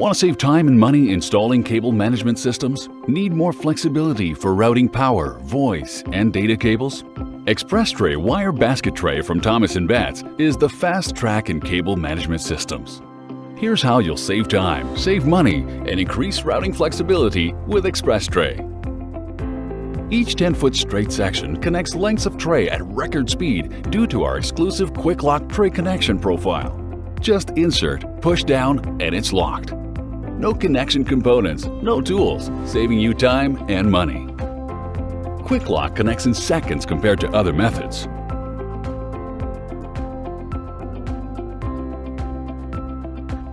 Want to save time and money installing cable management systems? Need more flexibility for routing power, voice, and data cables? Express Tray Wire Basket Tray from Thomas & Betts is the fast track in cable management systems. Here's how you'll save time, save money, and increase routing flexibility with Express Tray. Each 10-foot straight section connects lengths of tray at record speed due to our exclusive Quick Lock tray connection profile. Just insert, push down, and it's locked. No connection components, no tools, saving you time and money. Quick Lock connects in seconds compared to other methods.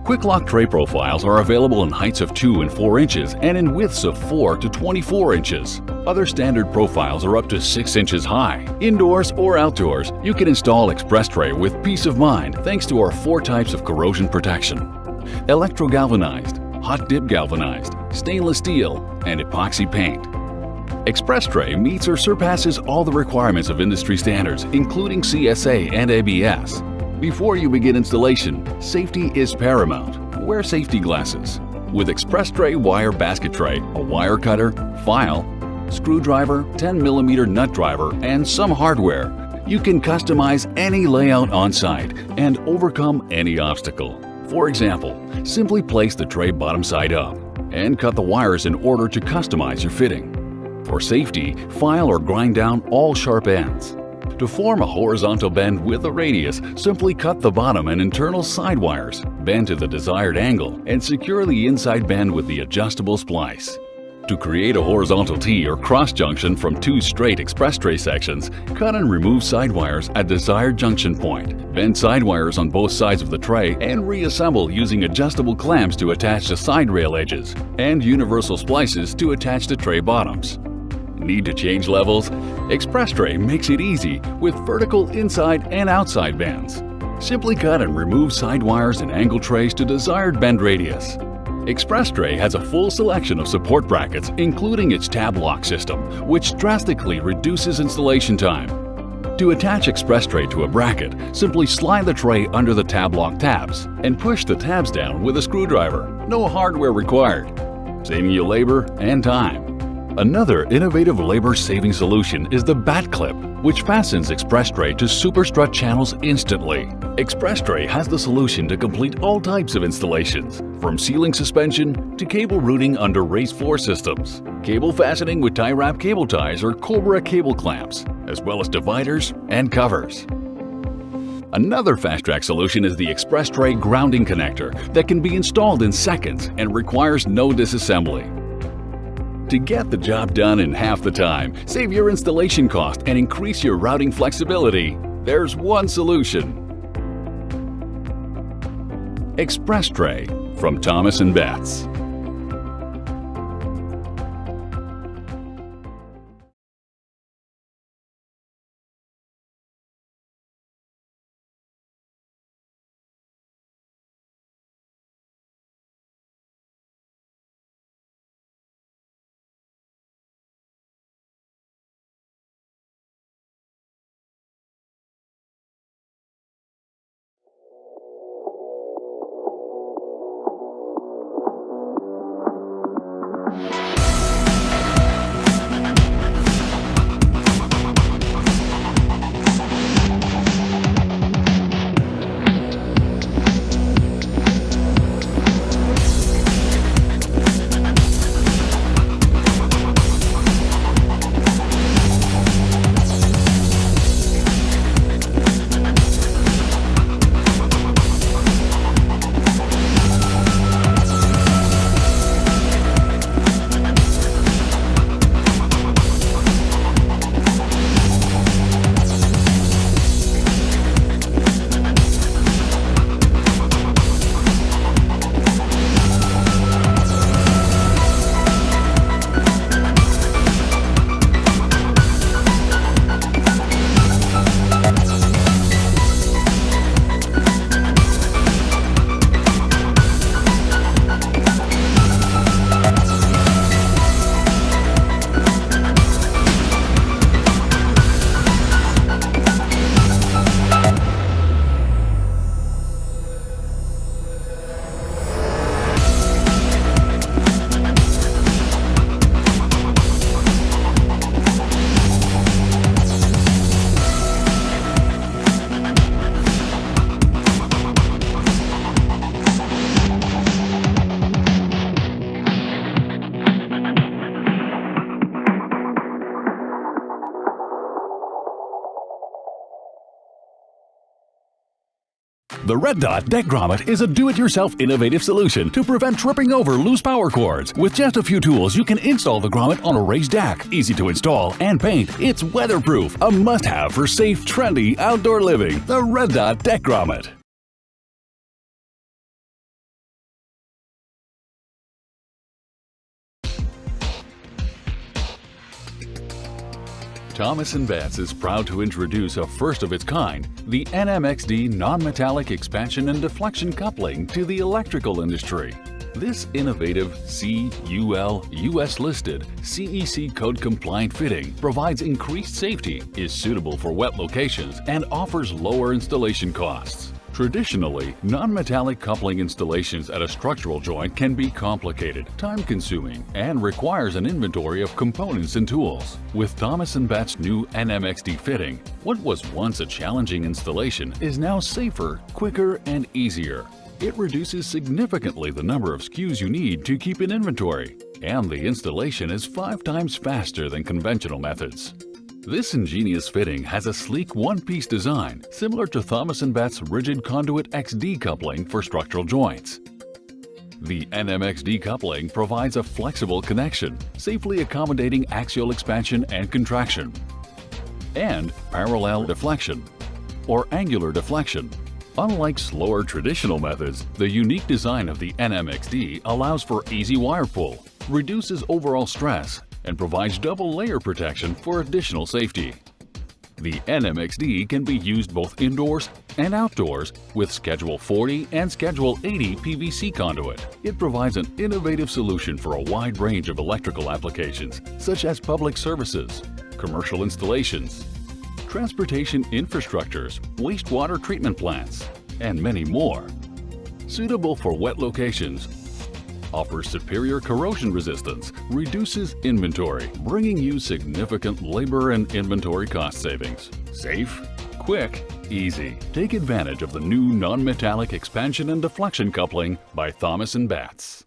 Quick Lock tray profiles are available in heights of 2 and 4 inches and in widths of 4 to 24 inches. Other standard profiles are up to 6 inches high. Indoors or outdoors, you can install Express Tray with peace of mind thanks to our 4 types of corrosion protection: electro-galvanized, hot dip galvanized, stainless steel, and epoxy paint. Express Tray meets or surpasses all the requirements of industry standards, including CSA and ABS. Before you begin installation, safety is paramount. Wear safety glasses. With Express Tray Wire Basket Tray, a wire cutter, file, screwdriver, 10mm nut driver, and some hardware, you can customize any layout on site and overcome any obstacle. For example, simply place the tray bottom side up and cut the wires in order to customize your fitting. For safety, file or grind down all sharp ends. To form a horizontal bend with a radius, simply cut the bottom and internal side wires, bend to the desired angle, and secure the inside bend with the adjustable splice. To create a horizontal T or cross junction from 2 straight Express Tray sections, cut and remove side wires at desired junction point. Bend side wires on both sides of the tray and reassemble using adjustable clamps to attach the side rail edges and universal splices to attach the tray bottoms. Need to change levels? Express Tray makes it easy with vertical inside and outside bends. Simply cut and remove side wires and angle trays to desired bend radius. Express Tray has a full selection of support brackets, including its tab lock system, which drastically reduces installation time. To attach Express Tray to a bracket, simply slide the tray under the tab lock tabs and push the tabs down with a screwdriver. No hardware required, saving you labor and time. Another innovative labor-saving solution is the bat clip, which fastens Express Tray to super strut channels instantly. Express Tray has the solution to complete all types of installations, from ceiling suspension to cable routing under raised floor systems, cable fastening with tie wrap cable ties or Cobra cable clamps, as well as dividers and covers. Another fast-track solution is the Express Tray grounding connector that can be installed in seconds and requires no disassembly. To get the job done in half the time, save your installation cost, and increase your routing flexibility, there's one solution. Express Tray from Thomas & Betts. The Red Dot Deck Grommet is a do-it-yourself innovative solution to prevent tripping over loose power cords. With just a few tools, you can install the grommet on a raised deck. Easy to install and paint. It's weatherproof, a must-have for safe, trendy outdoor living. The Red Dot Deck Grommet. Thomas & Betts is proud to introduce a first-of-its-kind, the NMXD non-metallic expansion and deflection coupling to the electrical industry. This innovative CUL US-listed CEC code-compliant fitting provides increased safety, is suitable for wet locations, and offers lower installation costs. Traditionally, non-metallic coupling installations at a structural joint can be complicated, time-consuming, and requires an inventory of components and tools. With Thomas & Betts' new NMXD fitting, what was once a challenging installation is now safer, quicker, and easier. It reduces significantly the number of SKUs you need to keep in inventory, and the installation is 5 times faster than conventional methods. This ingenious fitting has a sleek one-piece design similar to Thomas & Betts' rigid conduit XD coupling for structural joints. The NMXD coupling provides a flexible connection, safely accommodating axial expansion and contraction, and parallel deflection or angular deflection. Unlike slower traditional methods, the unique design of the NMXD allows for easy wire pull, reduces overall stress, and provides double layer protection for additional safety. The NMXD can be used both indoors and outdoors with Schedule 40 and Schedule 80 PVC conduit. It provides an innovative solution for a wide range of electrical applications, such as public services, commercial installations, transportation infrastructures, wastewater treatment plants, and many more. Suitable for wet locations, offers superior corrosion resistance, reduces inventory, bringing you significant labor and inventory cost savings. Safe, quick, easy. Take advantage of the new non-metallic expansion and deflection coupling by Thomas & Betts.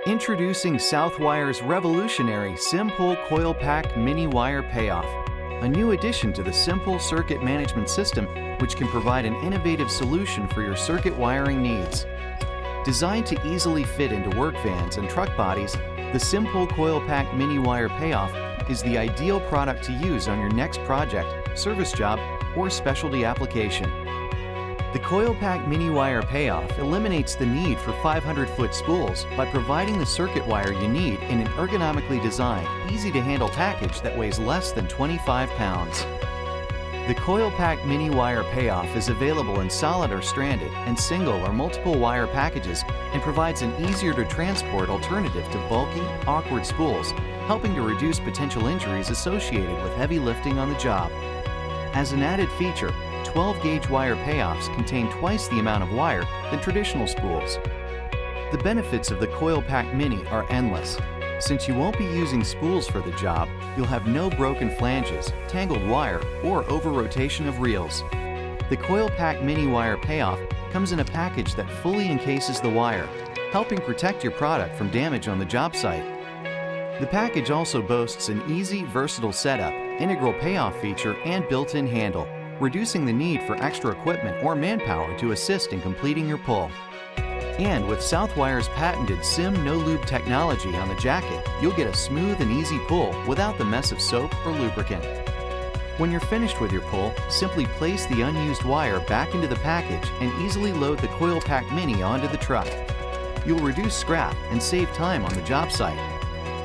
Introducing Southwire's revolutionary SimPole Coil Pack Mini Wire Payoff, a new addition to the SimPole circuit management system which can provide an innovative solution for your circuit wiring needs. Designed to easily fit into work vans and truck bodies, the SimPole Coil Pack Mini Wire Payoff is the ideal product to use on your next project, service job, or specialty application. The Coil Pack Mini Wire Payoff eliminates the need for 500-foot spools by providing the circuit wire you need in an ergonomically designed, easy-to-handle package that weighs less than 25 pounds. The Coil Pack Mini Wire Payoff is available in solid or stranded and single or multiple wire packages and provides an easier-to-transport alternative to bulky, awkward spools, helping to reduce potential injuries associated with heavy lifting on the job. As an added feature, 12-gauge wire payoffs contain twice the amount of wire than traditional spools. The benefits of the Coil Pack Mini are endless. Since you won't be using spools for the job, you'll have no broken flanges, tangled wire, or over-rotation of reels. The Coil Pack Mini Wire Payoff comes in a package that fully encases the wire, helping protect your product from damage on the job site. The package also boasts an easy, versatile setup, integral payoff feature, and built-in handle, reducing the need for extra equipment or manpower to assist in completing your pull. And with Southwire's patented Sim No Lube technology on the jacket, you'll get a smooth and easy pull without the mess of soap or lubricant. When you're finished with your pull, simply place the unused wire back into the package and easily load the Coil Pack Mini onto the truck. You'll reduce scrap and save time on the job site.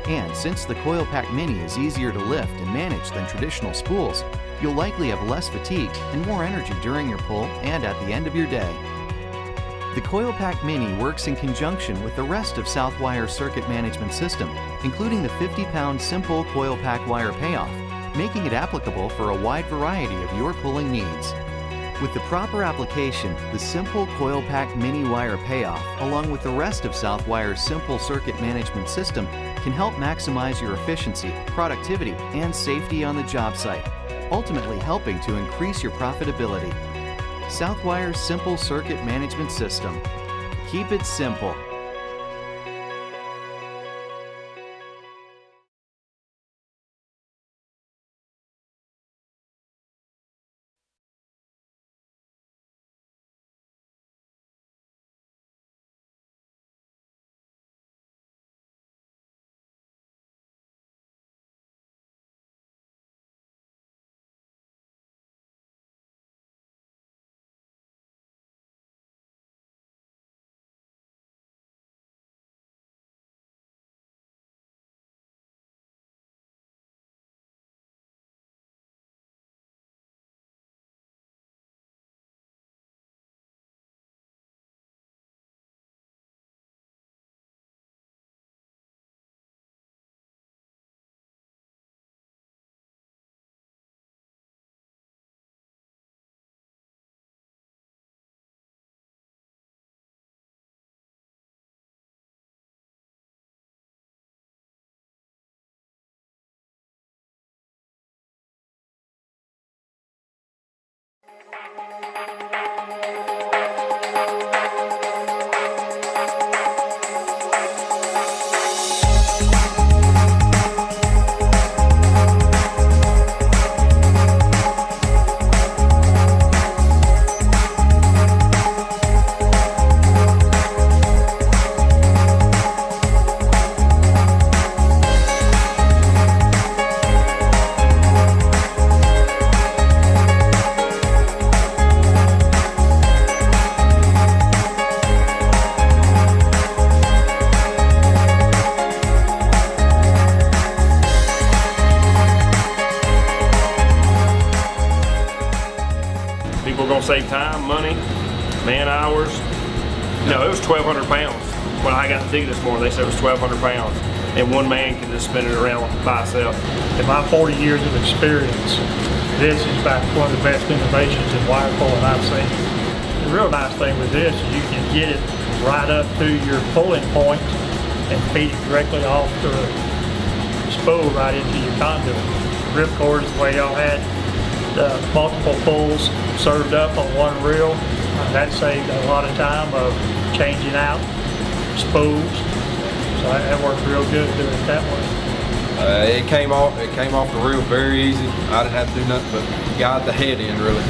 And since the Coil Pack Mini is easier to lift and manage than traditional spools, you'll likely have less fatigue and more energy during your pull and at the end of your day. The Coil Pack Mini works in conjunction with the rest of Southwire's circuit management system, including the 50-pound SimPole Coil Pack Wire Payoff, making it applicable for a wide variety of your pulling needs. With the proper application, the SimPole Coil Pack Mini Wire Payoff, along with the rest of Southwire's simple circuit management system, can help maximize your efficiency, productivity, and safety on the job site, ultimately helping to increase your profitability. Southwire's Simple Circuit Management System. Keep it simple. Save time, money, man hours. No, it was 1,200 pounds. When I got the ticket this morning, they said it was 1,200 pounds. And one man can just spin it around by himself. In my 40 years of experience, this is about one of the best innovations in wire pulling I've seen. The real nice thing with this is you can get it right up to your pulling point and feed it directly off the spool right into your conduit. Ripcord is the way y'all had multiple pulls served up on one reel. That saved a lot of time of changing out spools. So that worked real good doing it that way. It came off the reel very easy. I didn't have to do nothing but guide the head in really.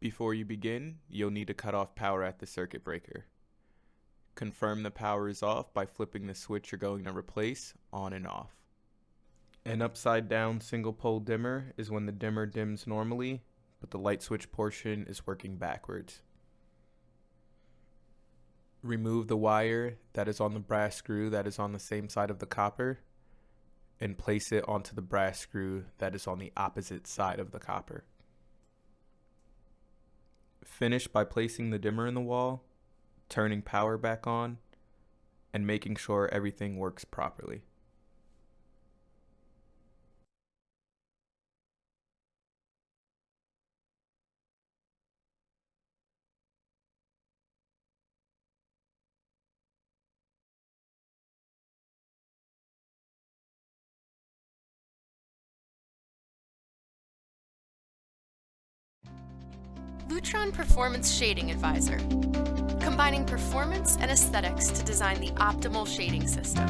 Before you begin, you'll need to cut off power at the circuit breaker. Confirm the power is off by flipping the switch you're going to replace on and off. An upside down single pole dimmer is when the dimmer dims normally, but the light switch portion is working backwards. Remove the wire that is on the brass screw that is on the same side of the copper and place it onto the brass screw that is on the opposite side of the copper. Finish by placing the dimmer in the wall, turning power back on, and making sure everything works properly. Lutron Performance Shading Advisor, combining performance and aesthetics to design the optimal shading system.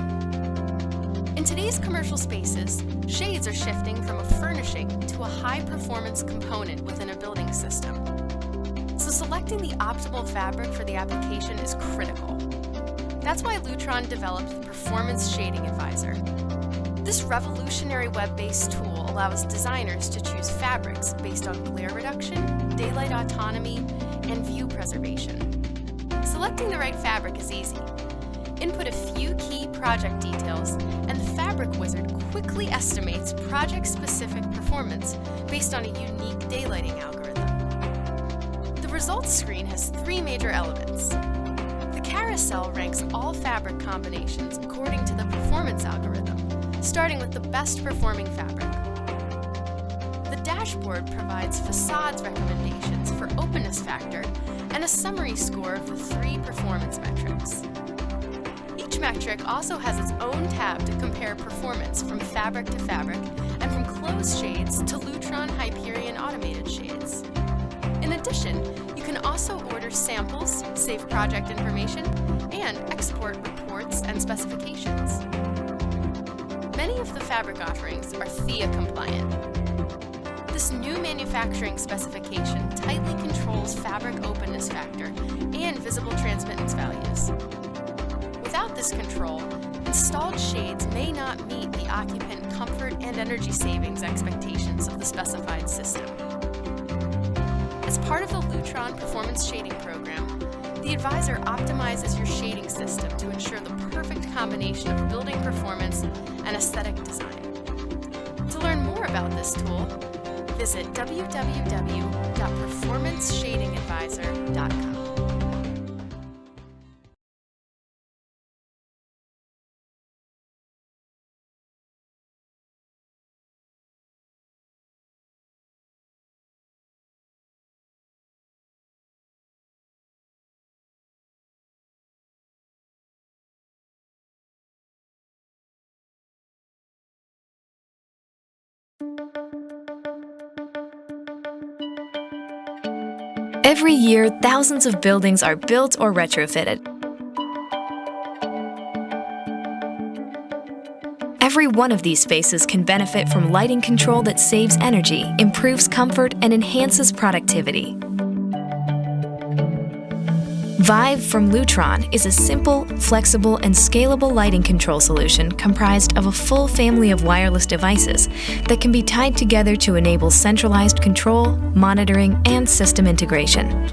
In today's commercial spaces, shades are shifting from a furnishing to a high-performance component within a building system. So selecting the optimal fabric for the application is critical. That's why Lutron developed the Performance Shading Advisor. This revolutionary web-based tool allows designers to choose fabrics based on glare reduction, daylight autonomy, and view preservation. Selecting the right fabric is easy. Input a few key project details, and the Fabric Wizard quickly estimates project-specific performance based on a unique daylighting algorithm. The results screen has 3 major elements. The carousel ranks all fabric combinations according to the performance algorithm, starting with the best performing fabric. The dashboard provides facades recommendations for openness factor and a summary score of the 3 performance metrics. Each metric also has its own tab to compare performance from fabric to fabric and from closed shades to Lutron Hyperion automated shades. In addition, you can also order samples, save project information, and export reports and specifications. Many of the fabric offerings are THEA compliant. This new manufacturing specification tightly controls fabric openness factor and visible transmittance values. Without this control, installed shades may not meet the occupant comfort and energy savings expectations of the specified system. As part of the Lutron Performance Shading Program, the advisor optimizes your shading system to ensure the perfect combination of building performance and aesthetic design. To learn more about this tool, visit www.performanceshadingadvisor.com. Every year, thousands of buildings are built or retrofitted. Every one of these spaces can benefit from lighting control that saves energy, improves comfort, and enhances productivity. Vive from Lutron is a simple, flexible, and scalable lighting control solution comprised of a full family of wireless devices that can be tied together to enable centralized control, monitoring, and system integration.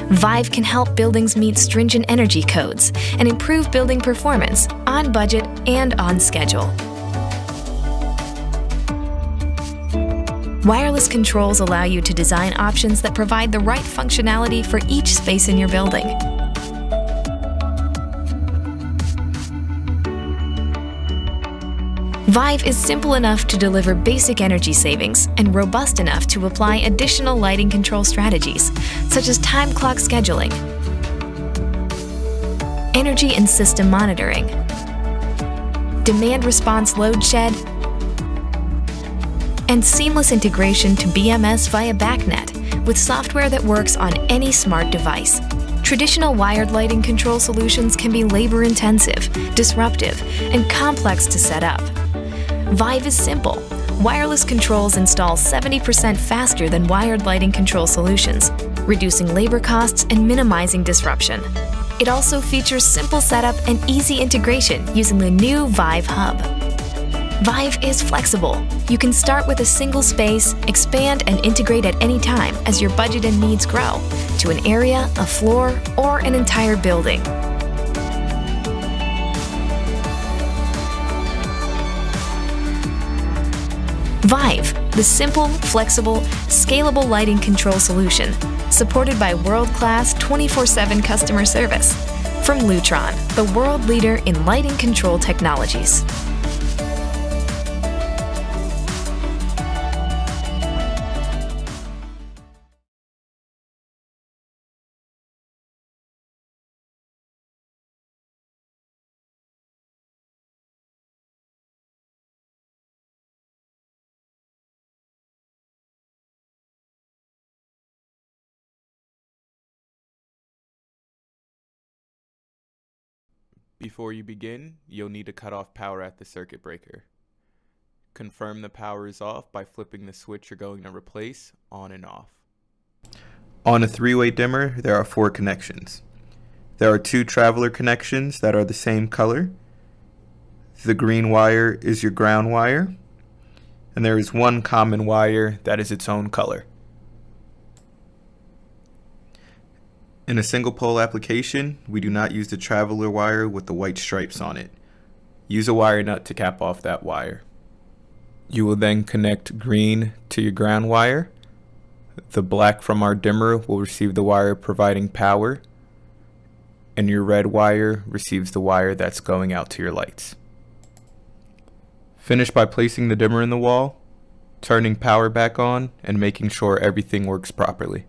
Vive can help buildings meet stringent energy codes and improve building performance on budget and on schedule. Wireless controls allow you to design options that provide the right functionality for each space in your building. Vive is simple enough to deliver basic energy savings and robust enough to apply additional lighting control strategies, such as time clock scheduling, energy and system monitoring, demand response load shed, and seamless integration to BMS via BACnet with software that works on any smart device. Traditional wired lighting control solutions can be labor-intensive, disruptive, and complex to set up. Vive is simple, wireless controls install 70% faster than wired lighting control solutions, reducing labor costs and minimizing disruption. It also features simple setup and easy integration using the new Vive hub. Vive is flexible. You can start with a single space, expand and integrate at any time as your budget and needs grow, to an area, a floor, or an entire building. Vive, the simple, flexible, scalable lighting control solution, supported by world-class 24/7 customer service. From Lutron, the world leader in lighting control technologies. Before you begin, you'll need to cut off power at the circuit breaker. Confirm the power is off by flipping the switch you're going to replace on and off. On a 3-way dimmer, there are 4 connections. There are 2 traveler connections that are the same color. The green wire is your ground wire, and there is 1 common wire that is its own color. In a single pole application, we do not use the traveler wire with the white stripes on it. Use a wire nut to cap off that wire. You will then connect green to your ground wire. The black from our dimmer will receive the wire providing power, and your red wire receives the wire that's going out to your lights. Finish by placing the dimmer in the wall, turning power back on, and making sure everything works properly.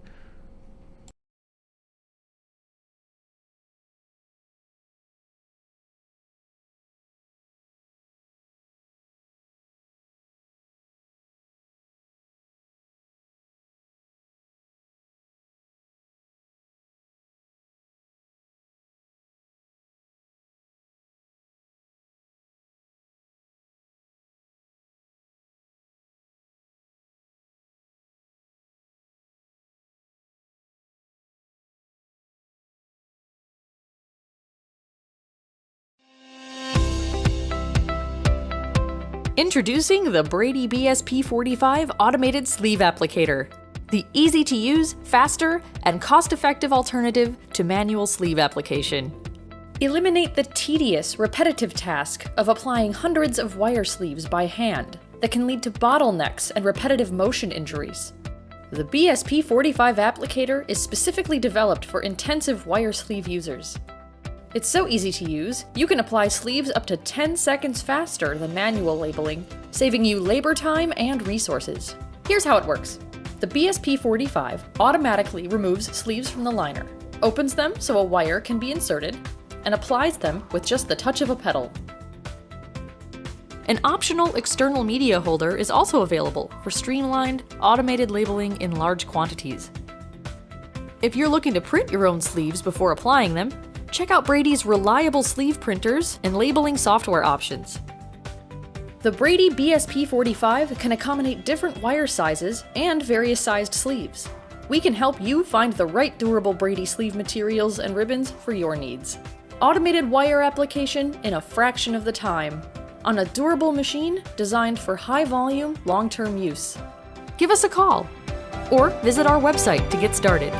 Introducing the Brady BSP45 Automated Sleeve Applicator, the easy-to-use, faster, and cost-effective alternative to manual sleeve application. Eliminate the tedious, repetitive task of applying hundreds of wire sleeves by hand that can lead to bottlenecks and repetitive motion injuries. The BSP45 applicator is specifically developed for intensive wire sleeve users. It's so easy to use, you can apply sleeves up to 10 seconds faster than manual labeling, saving you labor time and resources. Here's how it works. The BSP45 automatically removes sleeves from the liner, opens them so a wire can be inserted, and applies them with just the touch of a pedal. An optional external media holder is also available for streamlined, automated labeling in large quantities. If you're looking to print your own sleeves before applying them, check out Brady's reliable sleeve printers and labeling software options. The Brady BSP45 can accommodate different wire sizes and various sized sleeves. We can help you find the right durable Brady sleeve materials and ribbons for your needs. Automated wire application in a fraction of the time, on a durable machine designed for high volume, long-term use. Give us a call or visit our website to get started.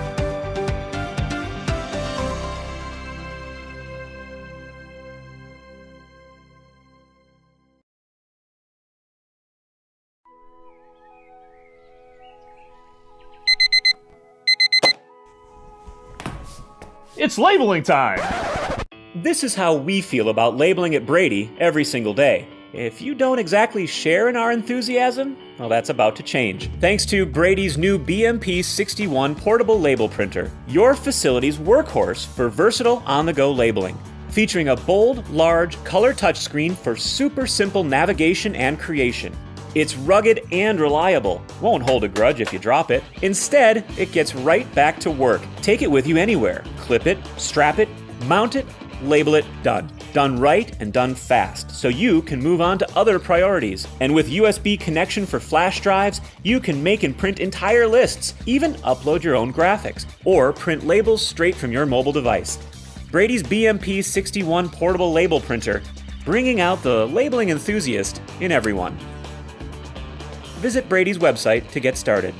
It's labeling time! This is how we feel about labeling at Brady every single day. If you don't exactly share in our enthusiasm, well, that's about to change. Thanks to Brady's new BMP61 portable label printer, your facility's workhorse for versatile on-the-go labeling. Featuring a bold, large, color touchscreen for super simple navigation and creation. It's rugged and reliable. Won't hold a grudge if you drop it. Instead, it gets right back to work. Take it with you anywhere. Clip it, strap it, mount it, label it, done. Done right and done fast, so you can move on to other priorities. And with USB connection for flash drives, you can make and print entire lists, even upload your own graphics, or print labels straight from your mobile device. Brady's BMP61 portable label printer, bringing out the labeling enthusiast in everyone. Visit Brady's website to get started.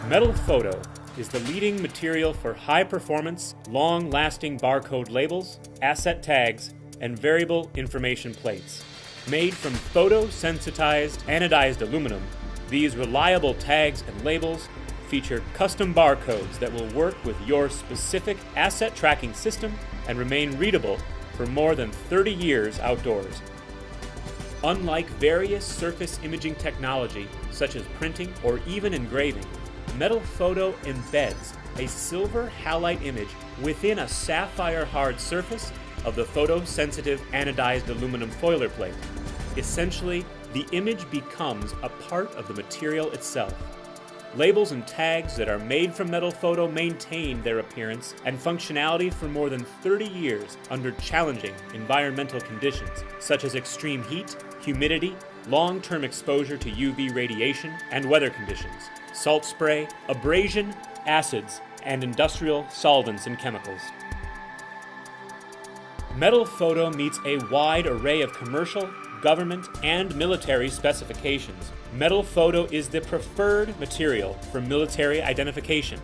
Metal photo is the leading material for high-performance, long-lasting barcode labels, asset tags, and variable information plates. Made from photo-sensitized anodized aluminum, these reliable tags and labels feature custom barcodes that will work with your specific asset tracking system and remain readable for more than 30 years outdoors. Unlike various surface imaging technology, such as printing or even engraving, metal photo embeds a silver halide image within a sapphire hard surface of the photosensitive anodized aluminum foiler plate. Essentially, the image becomes a part of the material itself. Labels and tags that are made from metal photo maintain their appearance and functionality for more than 30 years under challenging environmental conditions, such as extreme heat, humidity, long-term exposure to UV radiation, and weather conditions, salt spray, abrasion, acids, and industrial solvents and chemicals. Metal photo meets a wide array of commercial, government, and military specifications. Metal photo is the preferred material for military identification.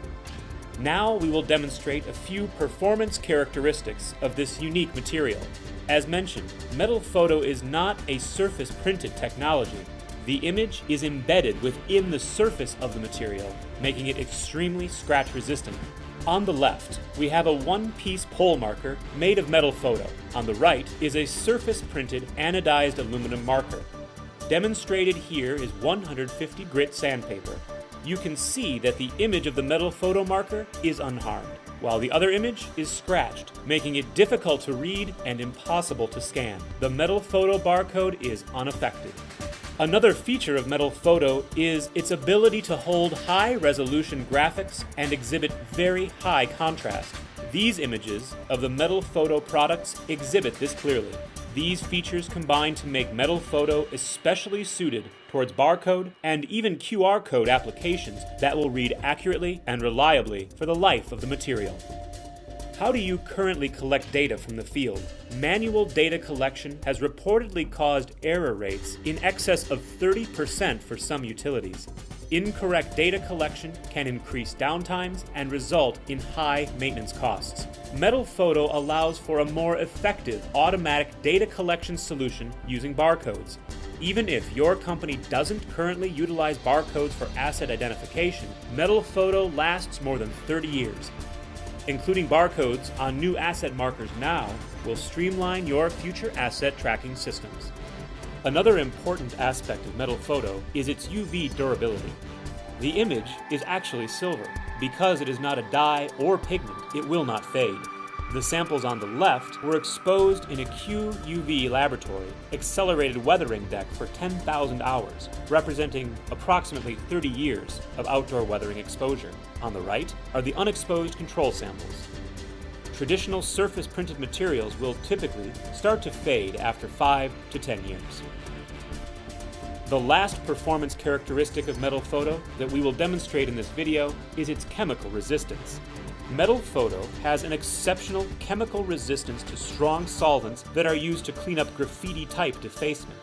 Now we will demonstrate a few performance characteristics of this unique material. As mentioned, metal photo is not a surface printed technology. The image is embedded within the surface of the material, making it extremely scratch resistant. On the left, we have a one-piece pole marker made of metal photo. On the right is a surface-printed anodized aluminum marker. Demonstrated here is 150 grit sandpaper. You can see that the image of the metal photo marker is unharmed, while the other image is scratched, making it difficult to read and impossible to scan. The metal photo barcode is unaffected. Another feature of metal photo is its ability to hold high-resolution graphics and exhibit very high contrast. These images of the metal photo products exhibit this clearly. These features combine to make metal photo especially suited towards barcode and even QR code applications that will read accurately and reliably for the life of the material. How do you currently collect data from the field? Manual data collection has reportedly caused error rates in excess of 30% for some utilities. Incorrect data collection can increase downtimes and result in high maintenance costs. Metal photo allows for a more effective automatic data collection solution using barcodes. Even if your company doesn't currently utilize barcodes for asset identification, metal photo lasts more than 30 years. Including barcodes on new asset markers now will streamline your future asset tracking systems. Another important aspect of metal photo is its UV durability. The image is actually silver. Because it is not a dye or pigment, it will not fade. The samples on the left were exposed in a QUV laboratory accelerated weathering deck for 10,000 hours, representing approximately 30 years of outdoor weathering exposure. On the right are the unexposed control samples. Traditional surface printed materials will typically start to fade after 5 to 10 years. The last performance characteristic of metal photo that we will demonstrate in this video is its chemical resistance. Metal photo has an exceptional chemical resistance to strong solvents that are used to clean up graffiti-type defacement.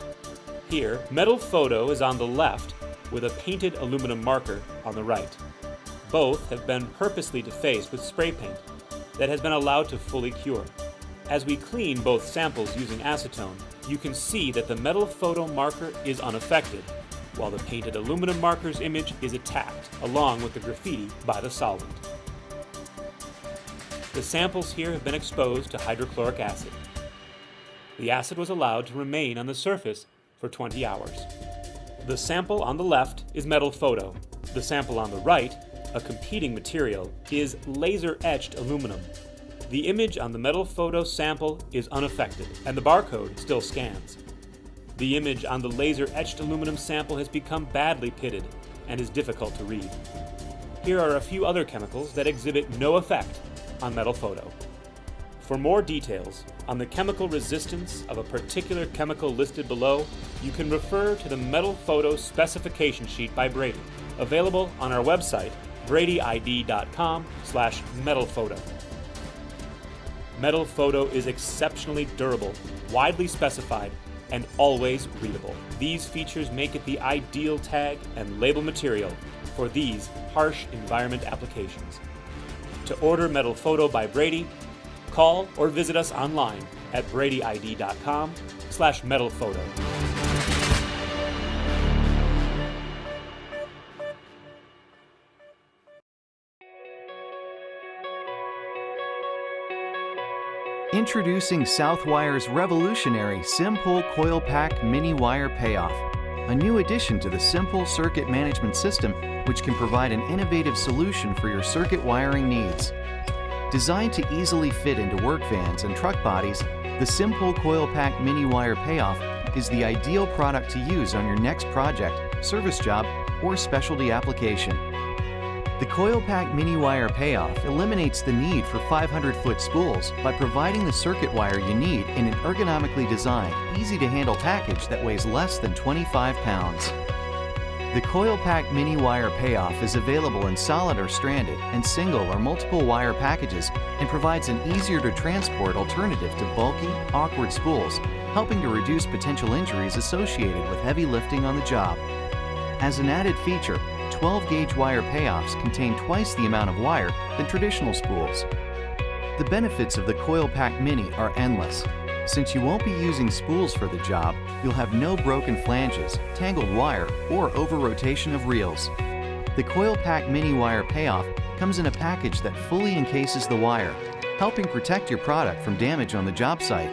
Here, metal photo is on the left with a painted aluminum marker on the right. Both have been purposely defaced with spray paint that has been allowed to fully cure. As we clean both samples using acetone, you can see that the metal photo marker is unaffected, while the painted aluminum marker's image is attacked, along with the graffiti by the solvent. The samples here have been exposed to hydrochloric acid. The acid was allowed to remain on the surface for 20 hours. The sample on the left is metal photo. The sample on the right, a competing material, is laser-etched aluminum. The image on the metal photo sample is unaffected, and the barcode still scans. The image on the laser-etched aluminum sample has become badly pitted and is difficult to read. Here are a few other chemicals that exhibit no effect on metal photo. For more details on the chemical resistance of a particular chemical listed below, you can refer to the metal photo specification sheet by Brady, available on our website, bradyid.com/metalphoto. Metal photo is exceptionally durable, widely specified, and always readable. These features make it the ideal tag and label material for these harsh environment applications. To order metal photo by Brady, call or visit us online at bradyid.com/metalphoto. Introducing Southwire's revolutionary SimPole Coil Pack Mini Wire Payoff, a new addition to the SimPole circuit management system which can provide an innovative solution for your circuit wiring needs. Designed to easily fit into work vans and truck bodies, the SimPole Coil Pack Mini Wire Payoff is the ideal product to use on your next project, service job, or specialty application. The Coil Pack Mini Wire Payoff eliminates the need for 500-foot spools by providing the circuit wire you need in an ergonomically designed, easy-to-handle package that weighs less than 25 pounds. The Coil Pack Mini Wire Payoff is available in solid or stranded and single or multiple wire packages and provides an easier-to-transport alternative to bulky, awkward spools, helping to reduce potential injuries associated with heavy lifting on the job. As an added feature, 12-gauge wire payoffs contain twice the amount of wire than traditional spools. The benefits of the Coil Pack Mini are endless. Since you won't be using spools for the job, you'll have no broken flanges, tangled wire, or over-rotation of reels. The Coil Pack Mini Wire Payoff comes in a package that fully encases the wire, helping protect your product from damage on the job site.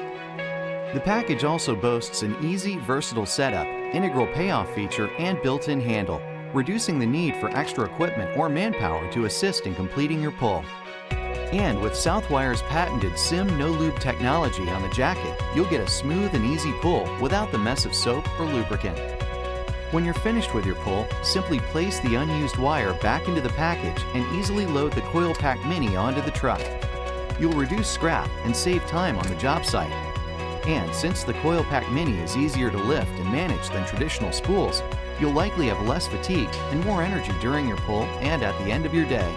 The package also boasts an easy, versatile setup, integral payoff feature, and built-in handle, reducing the need for extra equipment or manpower to assist in completing your pull. And with Southwire's patented Sim No Lube technology on the jacket, you'll get a smooth and easy pull without the mess of soap or lubricant. When you're finished with your pull, simply place the unused wire back into the package and easily load the Coil Pack Mini onto the truck. You'll reduce scrap and save time on the job site. And since the Coil Pack Mini is easier to lift and manage than traditional spools, you'll likely have less fatigue and more energy during your pull and at the end of your day.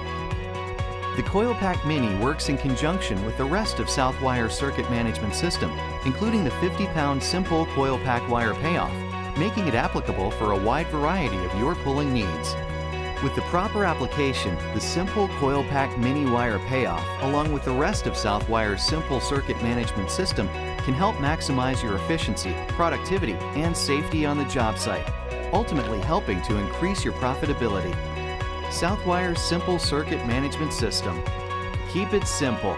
The Coil Pack Mini works in conjunction with the rest of Southwire's circuit management system, including the 50-pound SimPole Coil Pack Wire Payoff, making it applicable for a wide variety of your pulling needs. With the proper application, the SimPole Coil Pack Mini Wire Payoff, along with the rest of Southwire's SimPole circuit management system, can help maximize your efficiency, productivity, and safety on the job site, ultimately helping to increase your profitability. Southwire's SimPole circuit management system. Keep it simple.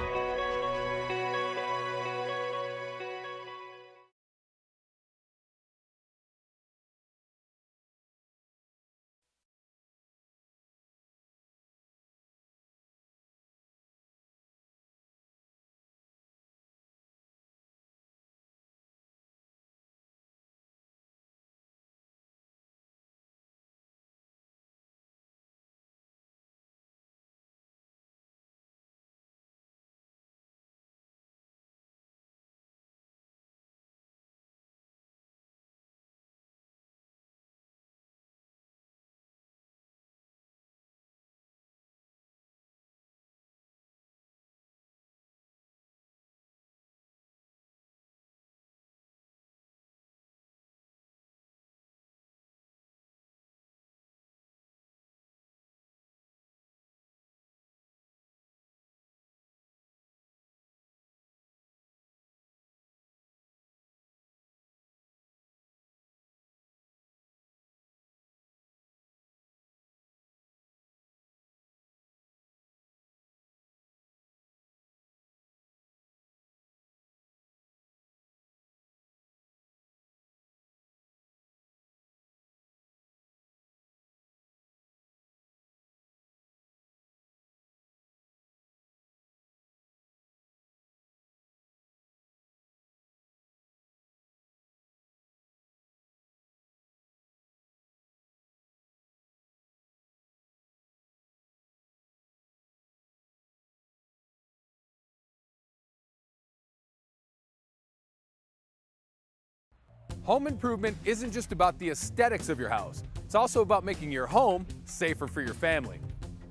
Home improvement isn't just about the aesthetics of your house. It's also about making your home safer for your family.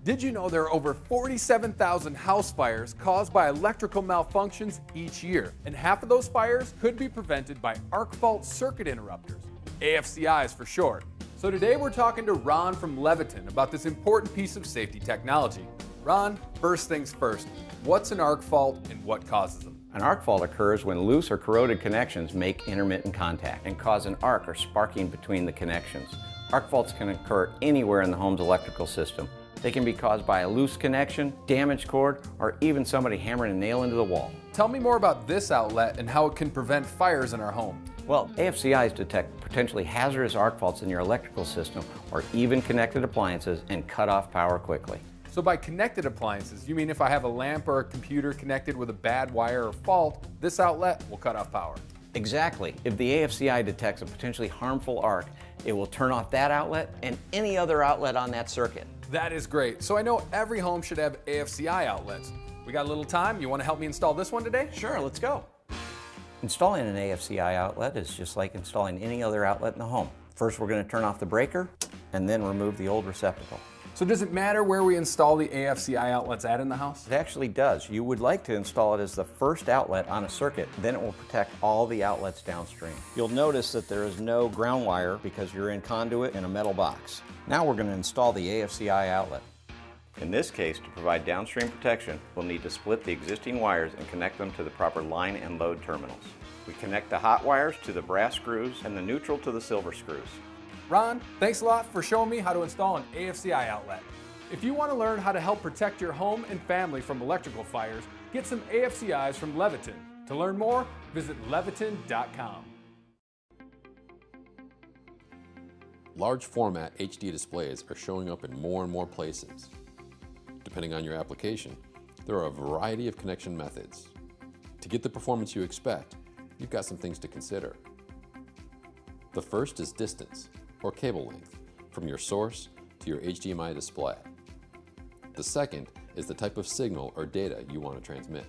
Did you know there are over 47,000 house fires caused by electrical malfunctions each year? And half of those fires could be prevented by arc fault circuit interrupters, AFCIs for short. So today we're talking to Ron from Leviton about this important piece of safety technology. Ron, first things first, what's an arc fault and what causes them? An arc fault occurs when loose or corroded connections make intermittent contact and cause an arc or sparking between the connections. Arc faults can occur anywhere in the home's electrical system. They can be caused by a loose connection, damaged cord, or even somebody hammering a nail into the wall. Tell me more about this outlet and how it can prevent fires in our home. Well, AFCIs detect potentially hazardous arc faults in your electrical system or even connected appliances and cut off power quickly. So by connected appliances, you mean if I have a lamp or a computer connected with a bad wire or fault, this outlet will cut off power? Exactly. If the AFCI detects a potentially harmful arc, it will turn off that outlet and any other outlet on that circuit. That is great. So I know every home should have AFCI outlets. We got a little time. You want to help me install this one today? Sure, let's go. Installing an AFCI outlet is just like installing any other outlet in the home. First, we're going to turn off the breaker and then remove the old receptacle. So does it matter where we install the AFCI outlets at in the house? It actually does. You would like to install it as the first outlet on a circuit, then it will protect all the outlets downstream. You'll notice that there is no ground wire because you're in conduit in a metal box. Now we're going to install the AFCI outlet. In this case, to provide downstream protection, we'll need to split the existing wires and connect them to the proper line and load terminals. We connect the hot wires to the brass screws and the neutral to the silver screws. Ron, thanks a lot for showing me how to install an AFCI outlet. If you want to learn how to help protect your home and family from electrical fires, get some AFCIs from Leviton. To learn more, visit leviton.com. Large format HD displays are showing up in more and more places. Depending on your application, there are a variety of connection methods. To get the performance you expect, you've got some things to consider. The first is distance, or cable length, from your source to your HDMI display. The second is the type of signal or data you want to transmit.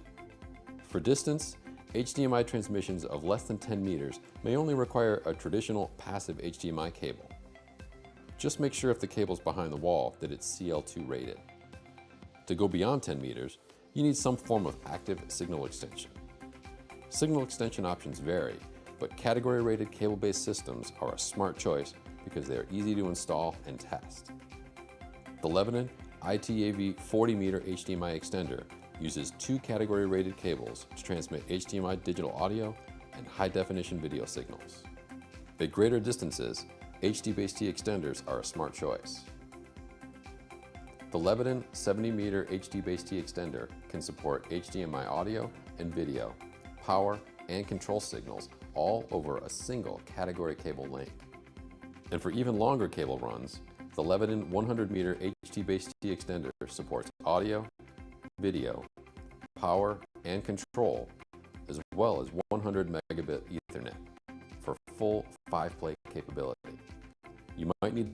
For distance, HDMI transmissions of less than 10 meters may only require a traditional passive HDMI cable. Just make sure if the cable's behind the wall that it's CL2 rated. To go beyond 10 meters, you need some form of active signal extension. Signal extension options vary, but category-rated cable-based systems are a smart choice because they are easy to install and test. The Leviton ITAV 40-meter HDMI extender uses 2 category-rated cables to transmit HDMI digital audio and high-definition video signals. At greater distances, HD-based-T extenders are a smart choice. The Leviton 70-meter HD-based-T extender can support HDMI audio and video, power, and control signals all over a single category cable link. And for even longer cable runs, the Leviton 100-meter HD-based-T extender supports audio, video, power, and control, as well as 100 megabit Ethernet for full 5-play capability. You might need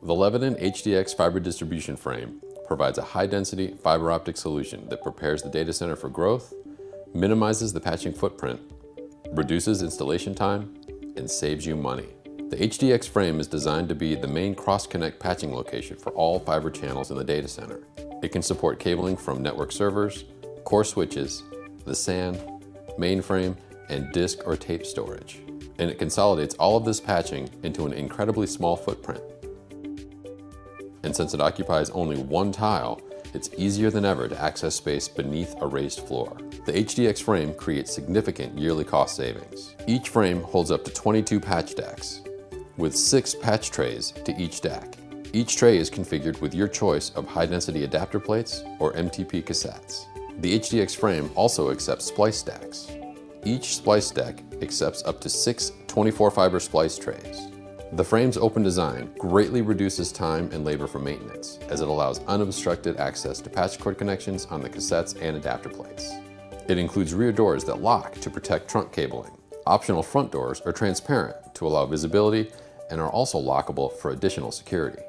The Leviton HDX fiber distribution frame provides a high-density fiber optic solution that prepares the data center for growth, minimizes the patching footprint, reduces installation time, and saves you money. The HDX frame is designed to be the main cross-connect patching location for all fiber channels in the data center. It can support cabling from network servers, core switches, the SAN, mainframe, and disk or tape storage. And it consolidates all of this patching into an incredibly small footprint. And since it occupies only one tile, it's easier than ever to access space beneath a raised floor. The HDX frame creates significant yearly cost savings. Each frame holds up to 22 patch stacks, with 6 patch trays to each stack. Each tray is configured with your choice of high-density adapter plates or MTP cassettes. The HDX frame also accepts splice stacks. Each splice stack accepts up to 6 24-fiber splice trays. The frame's open design greatly reduces time and labor for maintenance, as it allows unobstructed access to patch cord connections on the cassettes and adapter plates. It includes rear doors that lock to protect trunk cabling, Optional front doors are transparent to allow visibility and are also lockable for additional security.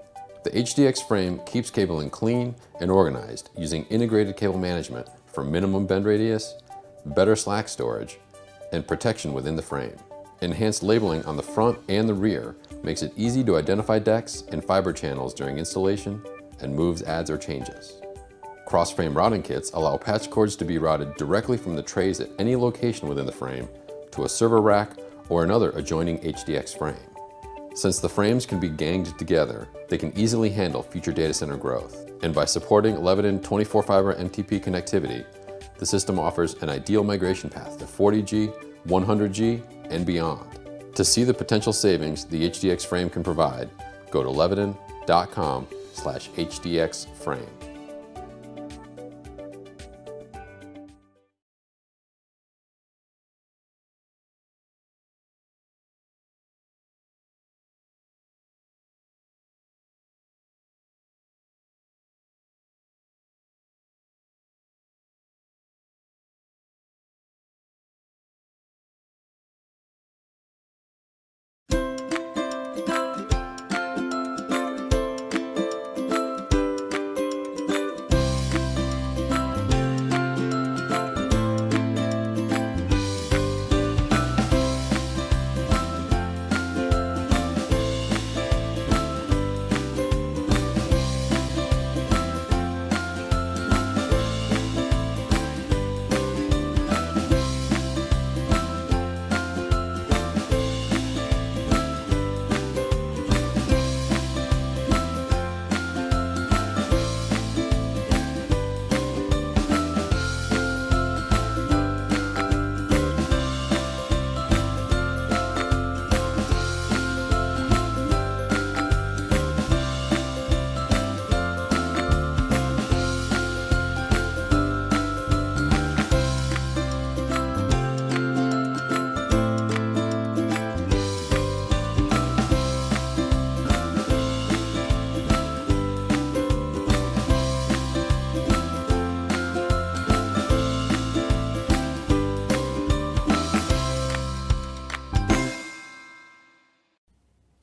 The HDX frame keeps cabling clean and organized using integrated cable management for minimum bend radius, better slack storage, and protection within the frame. Enhanced labeling on the front and the rear makes it easy to identify decks and fiber channels during installation and moves adds or changes. Cross-frame routing kits allow patch cords to be routed directly from the trays at any location within the frame to a server rack or another adjoining HDX frame. Since the frames can be ganged together, they can easily handle future data center growth. And by supporting Leviton 24-fiber MTP connectivity, the system offers an ideal migration path to 40G, 100G, and beyond. To see the potential savings the HDX frame can provide, go to leviton.com/HDXframe.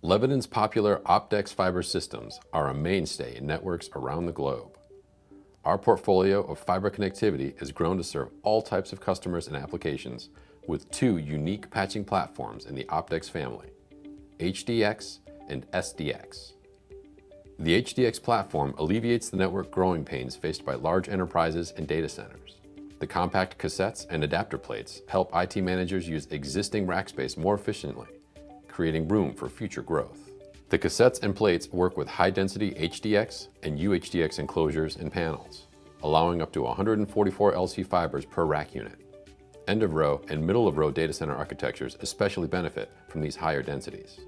Leviton's popular Opex fiber systems are a mainstay in networks around the globe. Our portfolio of fiber connectivity has grown to serve all types of customers and applications with two unique patching platforms in the Opex family, HDX and SDX. The HDX platform alleviates the network growing pains faced by large enterprises and data centers. The compact cassettes and adapter plates help IT managers use existing rack space more efficiently, creating room for future growth. The cassettes and plates work with high-density HDX and UHDX enclosures and panels, allowing up to 144 LC fibers per rack unit. End-of-row and middle-of-row data center architectures especially benefit from these higher densities.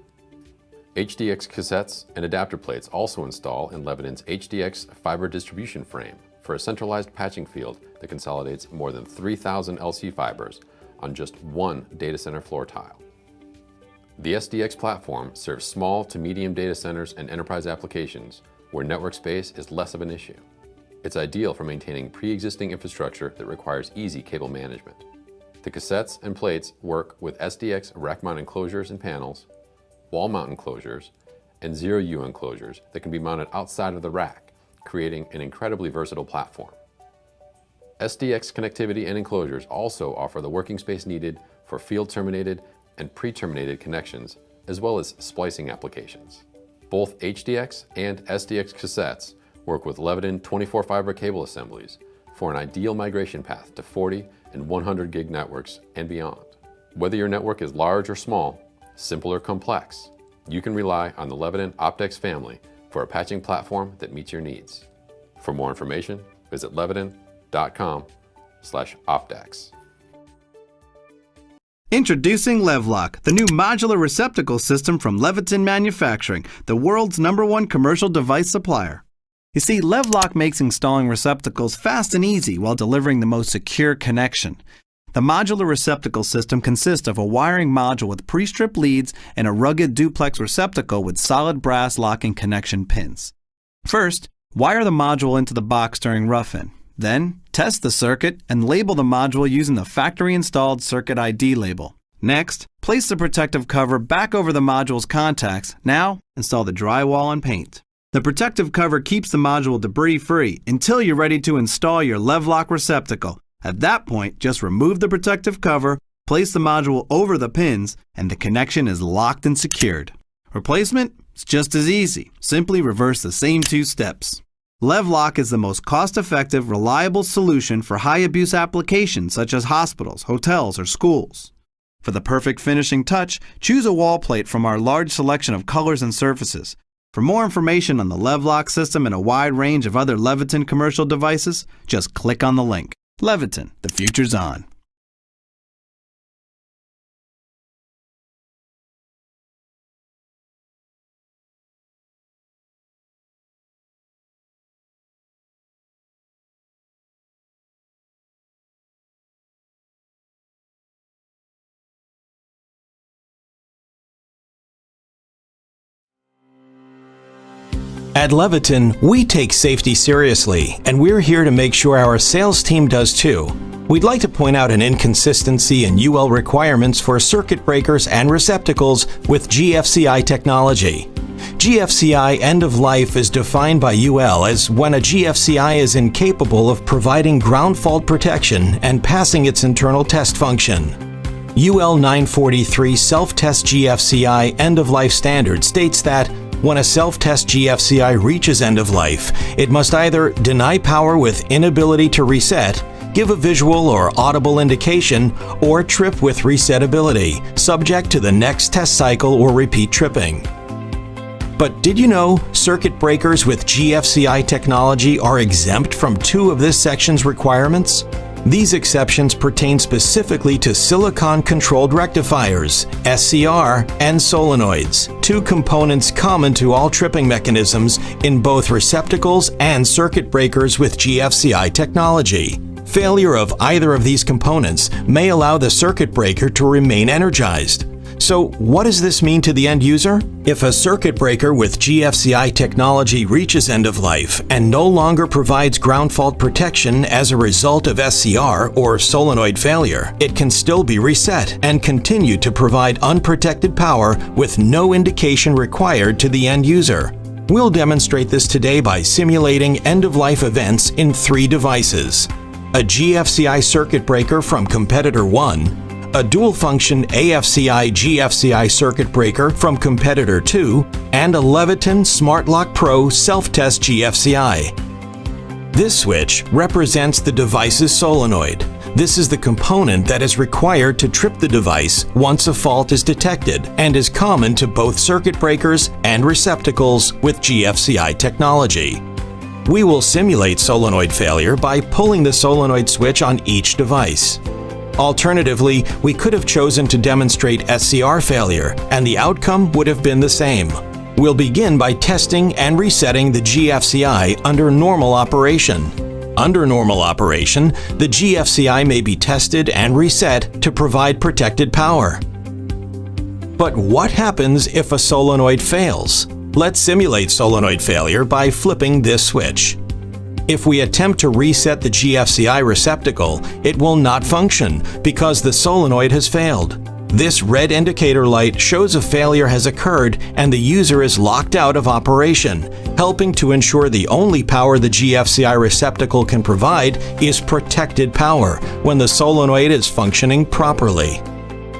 HDX cassettes and adapter plates also install in Leviton's HDX fiber distribution frame for a centralized patching field that consolidates more than 3,000 LC fibers on just one data center floor tile. The SDX platform serves small to medium data centers and enterprise applications where network space is less of an issue. It's ideal for maintaining pre-existing infrastructure that requires easy cable management. The cassettes and plates work with SDX rack mount enclosures and panels, wall mount enclosures, and 0U enclosures that can be mounted outside of the rack, creating an incredibly versatile platform. SDX connectivity and enclosures also offer the working space needed for field-terminated and pre-terminated connections, as well as splicing applications. Both HDX and SDX cassettes work with Leviton 24-fiber cable assemblies for an ideal migration path to 40 and 100 gig networks and beyond. Whether your network is large or small, simple or complex, you can rely on the Leviton Opex family for a patching platform that meets your needs. For more information, visit leviton.com/Opex. Introducing Lev-Lok, the new modular receptacle system from Leviton Manufacturing, the world's #1 commercial device supplier. You see, Lev-Lok makes installing receptacles fast and easy while delivering the most secure connection. The modular receptacle system consists of a wiring module with pre-stripped leads and a rugged duplex receptacle with solid brass locking connection pins. First, wire the module into the box during rough-in. Then, test the circuit and label the module using the factory-installed circuit ID label. Next, place the protective cover back over the module's contacts. Now, install the drywall and paint. The protective cover keeps the module debris-free until you're ready to install your Lev-Lok receptacle. At that point, just remove the protective cover, place the module over the pins, and the connection is locked and secured. Replacement? It's just as easy. Simply reverse the same 2 steps. Lev-Lok is the most cost-effective, reliable solution for high-abuse applications such as hospitals, hotels, or schools. For the perfect finishing touch, choose a wall plate from our large selection of colors and surfaces. For more information on the Lev-Lok system and a wide range of other Leviton commercial devices, just click on the link. Leviton, the future's on. At Leviton, we take safety seriously, and we're here to make sure our sales team does too. We'd like to point out an inconsistency in UL requirements for circuit breakers and receptacles with GFCI technology. GFCI end of life is defined by UL as when a GFCI is incapable of providing ground fault protection and passing its internal test function. UL 943 Self-Test GFCI end of life standard states that when a self-test GFCI reaches end of life, it must either deny power with inability to reset, give a visual or audible indication, or trip with resetability, subject to the next test cycle or repeat tripping. But did you know circuit breakers with GFCI technology are exempt from 2 of this section's requirements? These exceptions pertain specifically to silicon-controlled rectifiers, SCR, and solenoids, 2 components common to all tripping mechanisms in both receptacles and circuit breakers with GFCI technology. Failure of either of these components may allow the circuit breaker to remain energized. So what does this mean to the end user? If a circuit breaker with GFCI technology reaches end of life and no longer provides ground fault protection as a result of SCR or solenoid failure, it can still be reset and continue to provide unprotected power with no indication required to the end user. We'll demonstrate this today by simulating end-of-life events in 3 devices: a GFCI circuit breaker from competitor 1, a dual-function AFCI GFCI circuit breaker from competitor 2, and a Leviton SmartLock Pro self-test GFCI. This switch represents the device's solenoid. This is the component that is required to trip the device once a fault is detected and is common to both circuit breakers and receptacles with GFCI technology. We will simulate solenoid failure by pulling the solenoid switch on each device. Alternatively, we could have chosen to demonstrate SCR failure, and the outcome would have been the same. We'll begin by testing and resetting the GFCI under normal operation. Under normal operation, the GFCI may be tested and reset to provide protected power. But what happens if a solenoid fails? Let's simulate solenoid failure by flipping this switch. If we attempt to reset the GFCI receptacle, it will not function because the solenoid has failed. This red indicator light shows a failure has occurred and the user is locked out of operation, helping to ensure the only power the GFCI receptacle can provide is protected power when the solenoid is functioning properly.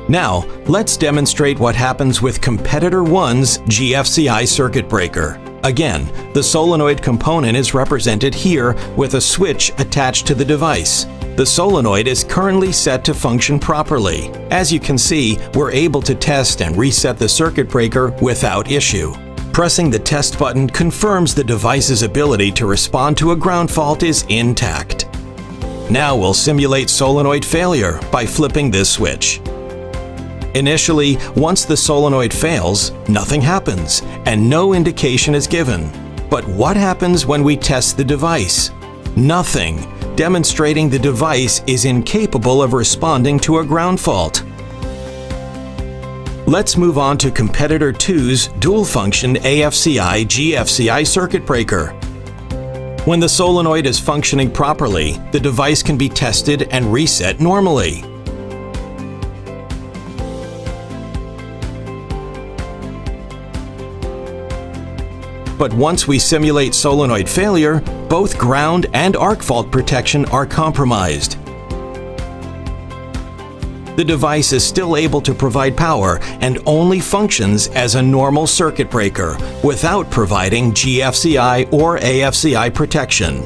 Now, let's demonstrate what happens with competitor 1's GFCI circuit breaker. Again, the solenoid component is represented here with a switch attached to the device. The solenoid is currently set to function properly. As you can see, we're able to test and reset the circuit breaker without issue. Pressing the test button confirms the device's ability to respond to a ground fault is intact. Now we'll simulate solenoid failure by flipping this switch. Initially, once the solenoid fails, nothing happens and no indication is given. But what happens when we test the device? Nothing, demonstrating the device is incapable of responding to a ground fault. Let's move on to competitor 2's dual-function AFCI GFCI circuit breaker. When the solenoid is functioning properly, the device can be tested and reset normally. But once we simulate solenoid failure, both ground and arc fault protection are compromised. The device is still able to provide power and only functions as a normal circuit breaker without providing GFCI or AFCI protection.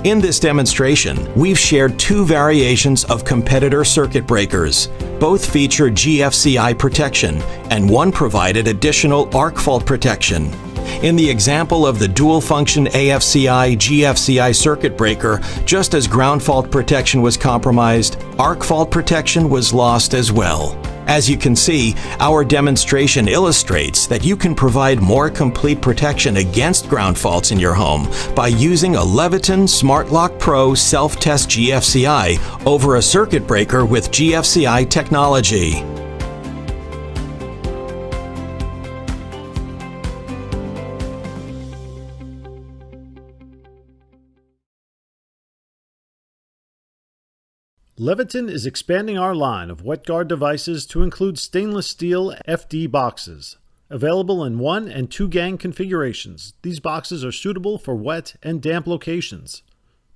In this demonstration, we've shared two variations of competitor circuit breakers. Both feature GFCI protection, and one provided additional arc fault protection. In the example of the dual-function AFCI-GFCI circuit breaker, just as ground fault protection was compromised, arc fault protection was lost as well. As you can see, our demonstration illustrates that you can provide more complete protection against ground faults in your home by using a Leviton SmartLock Pro Self-Test GFCI over a circuit breaker with GFCI technology. Leviton is expanding our line of WetGuard devices to include stainless steel FD boxes. Available in 1 and 2 gang configurations, these boxes are suitable for wet and damp locations.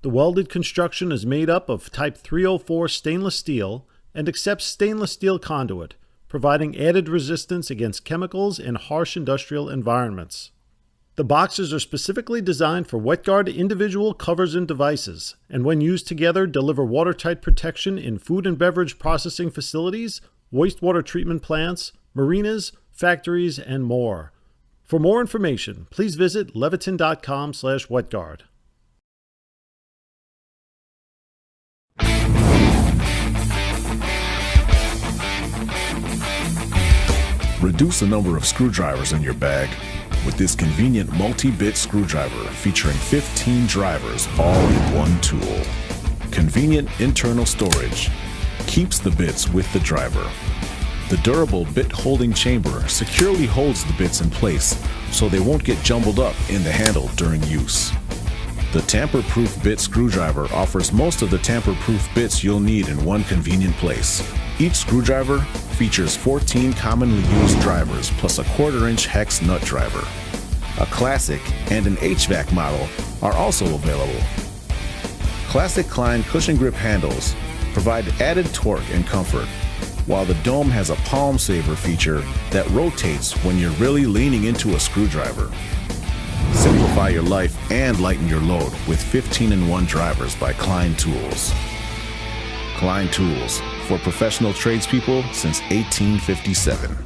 The welded construction is made up of Type 304 stainless steel and accepts stainless steel conduit, providing added resistance against chemicals in harsh industrial environments. The boxes are specifically designed for WetGuard individual covers and devices, and when used together deliver watertight protection in food and beverage processing facilities, wastewater treatment plants, marinas, factories, and more. For more information, please visit leviton.com/wetguard. Reduce the number of screwdrivers in your bag with this convenient multi-bit screwdriver featuring 15 drivers all in one tool. Convenient internal storage keeps the bits with the driver. The durable bit holding chamber securely holds the bits in place so they won't get jumbled up in the handle during use. The tamper-proof bit screwdriver offers most of the tamper-proof bits you'll need in one convenient place. Each screwdriver features 14 commonly used drivers plus a 1/4-inch hex nut driver. A classic and an HVAC model are also available. Classic Klein cushion grip handles provide added torque and comfort, while the dome has a palm saver feature that rotates when you're really leaning into a screwdriver. Simplify your life and lighten your load with 15-in-1 drivers by Klein Tools. Klein Tools, for professional tradespeople since 1857.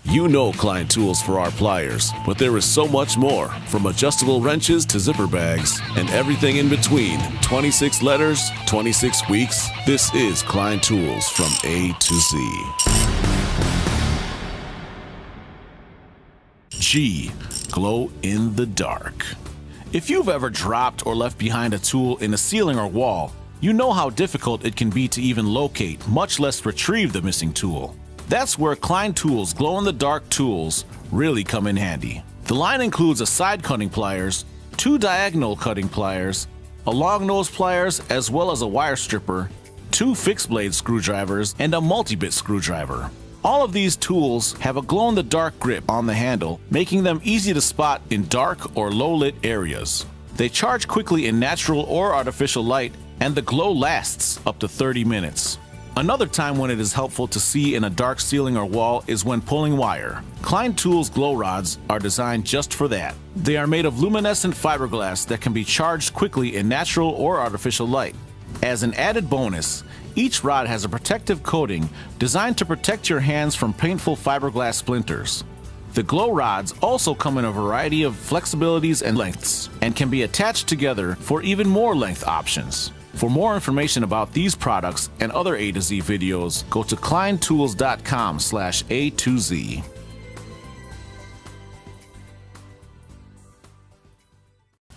You know Klein Tools for our pliers, but there is so much more, from adjustable wrenches to zipper bags and everything in between. 26 letters, 26 weeks. This is Klein Tools from A to Z. G, glow in the dark. If you've ever dropped or left behind a tool in a ceiling or wall, you know how difficult it can be to even locate, much less retrieve the missing tool. That's where Klein Tools glow-in-the-dark tools really come in handy. The line includes a side cutting pliers, 2 diagonal cutting pliers, a long nose pliers as well as a wire stripper, 2 fixed blade screwdrivers, and a multi-bit screwdriver. All of these tools have a glow-in-the-dark grip on the handle, making them easy to spot in dark or low-lit areas. They charge quickly in natural or artificial light, and the glow lasts up to 30 minutes. Another time when it is helpful to see in a dark ceiling or wall is when pulling wire. Klein Tools glow rods are designed just for that. They are made of luminescent fiberglass that can be charged quickly in natural or artificial light. As an added bonus, each rod has a protective coating designed to protect your hands from painful fiberglass splinters. The glow rods also come in a variety of flexibilities and lengths and can be attached together for even more length options. For more information about these products and other A to Z videos, go to kleintools.com/A2Z.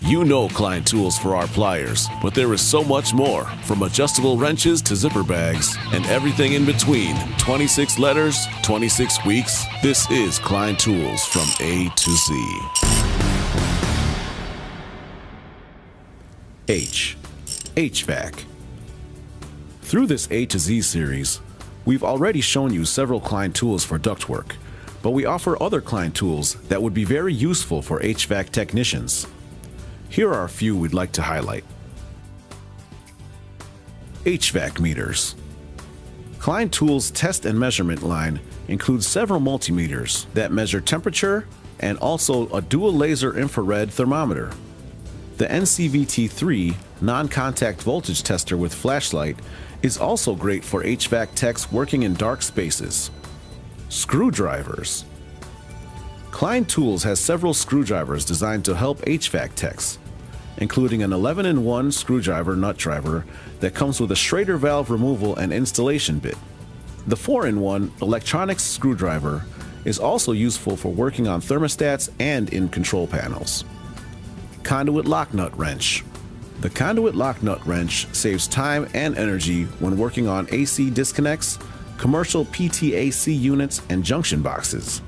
You know Klein Tools for our pliers, but there is so much more, from adjustable wrenches to zipper bags and everything in between. 26 letters, 26 weeks. This is Klein Tools from A to Z. HVAC. Through this A to Z series, we've already shown you several Klein tools for ductwork, but we offer other Klein tools that would be very useful for HVAC technicians. Here are a few we'd like to highlight. HVAC meters. Klein Tools' test and measurement line includes several multimeters that measure temperature and also a dual laser infrared thermometer. The NCVT3 non-contact voltage tester with flashlight is also great for HVAC techs working in dark spaces. Screwdrivers. Klein Tools has several screwdrivers designed to help HVAC techs, including an 11-in-1 screwdriver nut driver that comes with a Schrader valve removal and installation bit. The 4-in-1 electronics screwdriver is also useful for working on thermostats and in control panels. Conduit lock nut wrench. The conduit lock nut wrench saves time and energy when working on AC disconnects, commercial PTAC units, and junction boxes.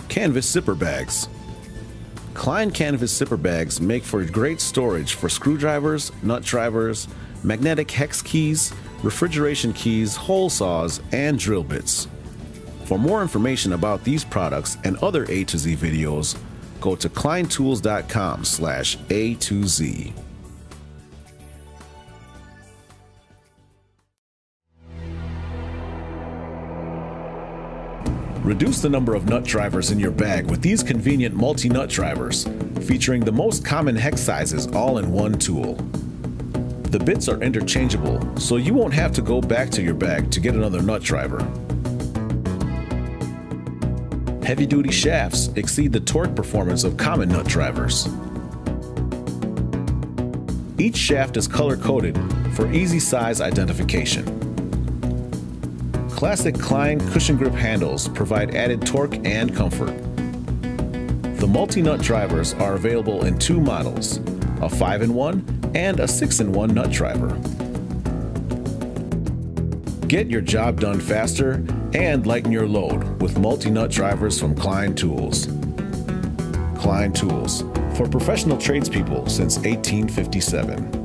Canvas zipper bags. Klein canvas zipper bags make for great storage for screwdrivers, nut drivers, magnetic hex keys, refrigeration keys, hole saws, and drill bits. For more information about these products and other A to Z videos, go to kleintools.com/A to Z. Reduce the number of nut drivers in your bag with these convenient multi-nut drivers, featuring the most common hex sizes all in one tool. The bits are interchangeable, so you won't have to go back to your bag to get another nut driver. Heavy-duty shafts exceed the torque performance of common nut drivers. Each shaft is color-coded for easy size identification. Classic Klein cushion grip handles provide added torque and comfort. The multi-nut drivers are available in two models, a 5-in-1 and a 6-in-1 nut driver. Get your job done faster and lighten your load with multi-nut drivers from Klein Tools. Klein Tools, for professional tradespeople since 1857.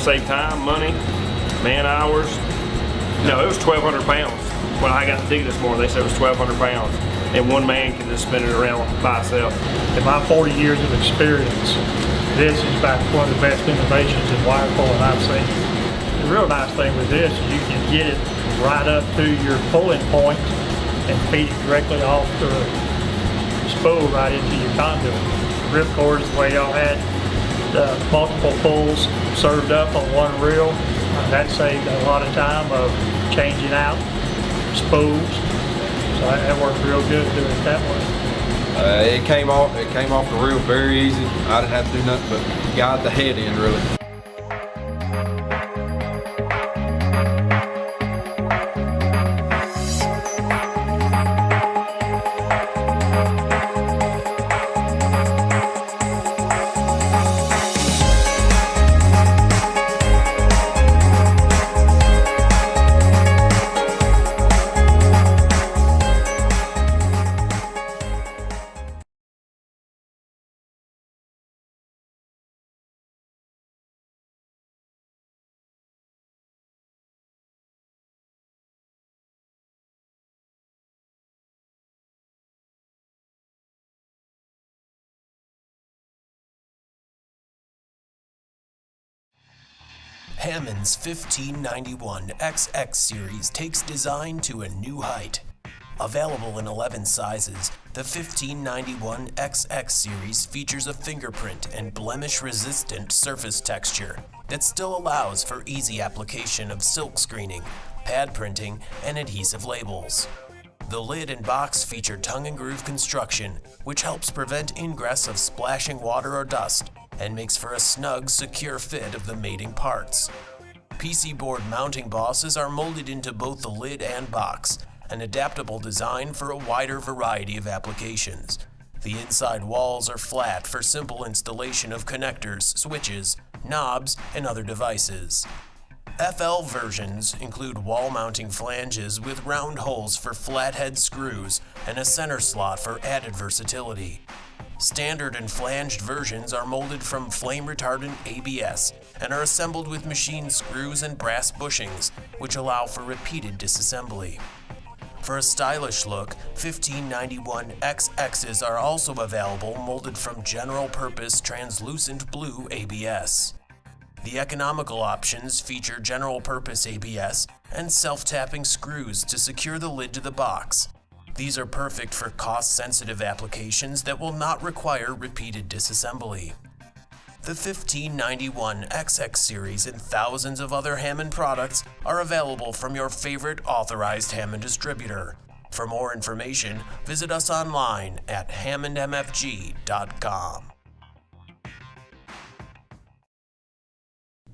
save time, money, man hours. No, it was 1,200 pounds. When I got the ticket this morning, they said it was 1,200 pounds. And one man can just spin it around by himself. In my 40 years of experience, this is by one of the best innovations in wire pulling I've seen. The real nice thing with this is you can get it right up to your pulling point and feed it directly off the spool right into your conduit. Ripcords, the way y'all had multiple pulls served up on one reel, that saved a lot of time of changing out spools. So that worked real good doing it that way. It came off the reel very easy. I didn't have to do nothing but guide the head in really. Hammond's 1591 XX series takes design to a new height. Available in 11 sizes, the 1591 XX series features a fingerprint and blemish-resistant surface texture that still allows for easy application of silk screening, pad printing, and adhesive labels. The lid and box feature tongue and groove construction, which helps prevent ingress of splashing water or dust and makes for a snug, secure fit of the mating parts. PC board mounting bosses are molded into both the lid and box, an adaptable design for a wider variety of applications. The inside walls are flat for simple installation of connectors, switches, knobs, and other devices. FL versions include wall mounting flanges with round holes for flathead screws and a center slot for added versatility. Standard and flanged versions are molded from flame-retardant ABS and are assembled with machine screws and brass bushings, which allow for repeated disassembly. For a stylish look, 1591 XXs are also available molded from general-purpose translucent blue ABS. The economical options feature general-purpose ABS and self-tapping screws to secure the lid to the box. These are perfect for cost-sensitive applications that will not require repeated disassembly. The 1591 XX series and thousands of other Hammond products are available from your favorite authorized Hammond distributor. For more information, visit us online at hammondmfg.com.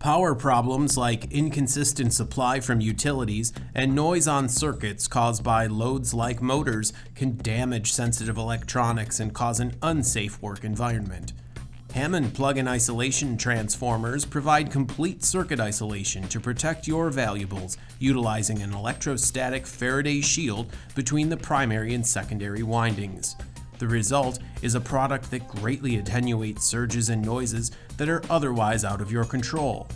Power problems like inconsistent supply from utilities and noise on circuits caused by loads like motors can damage sensitive electronics and cause an unsafe work environment. Hammond plug-in isolation transformers provide complete circuit isolation to protect your valuables, utilizing an electrostatic Faraday shield between the primary and secondary windings. The result is a product that greatly attenuates surges and noises that are otherwise out of your control.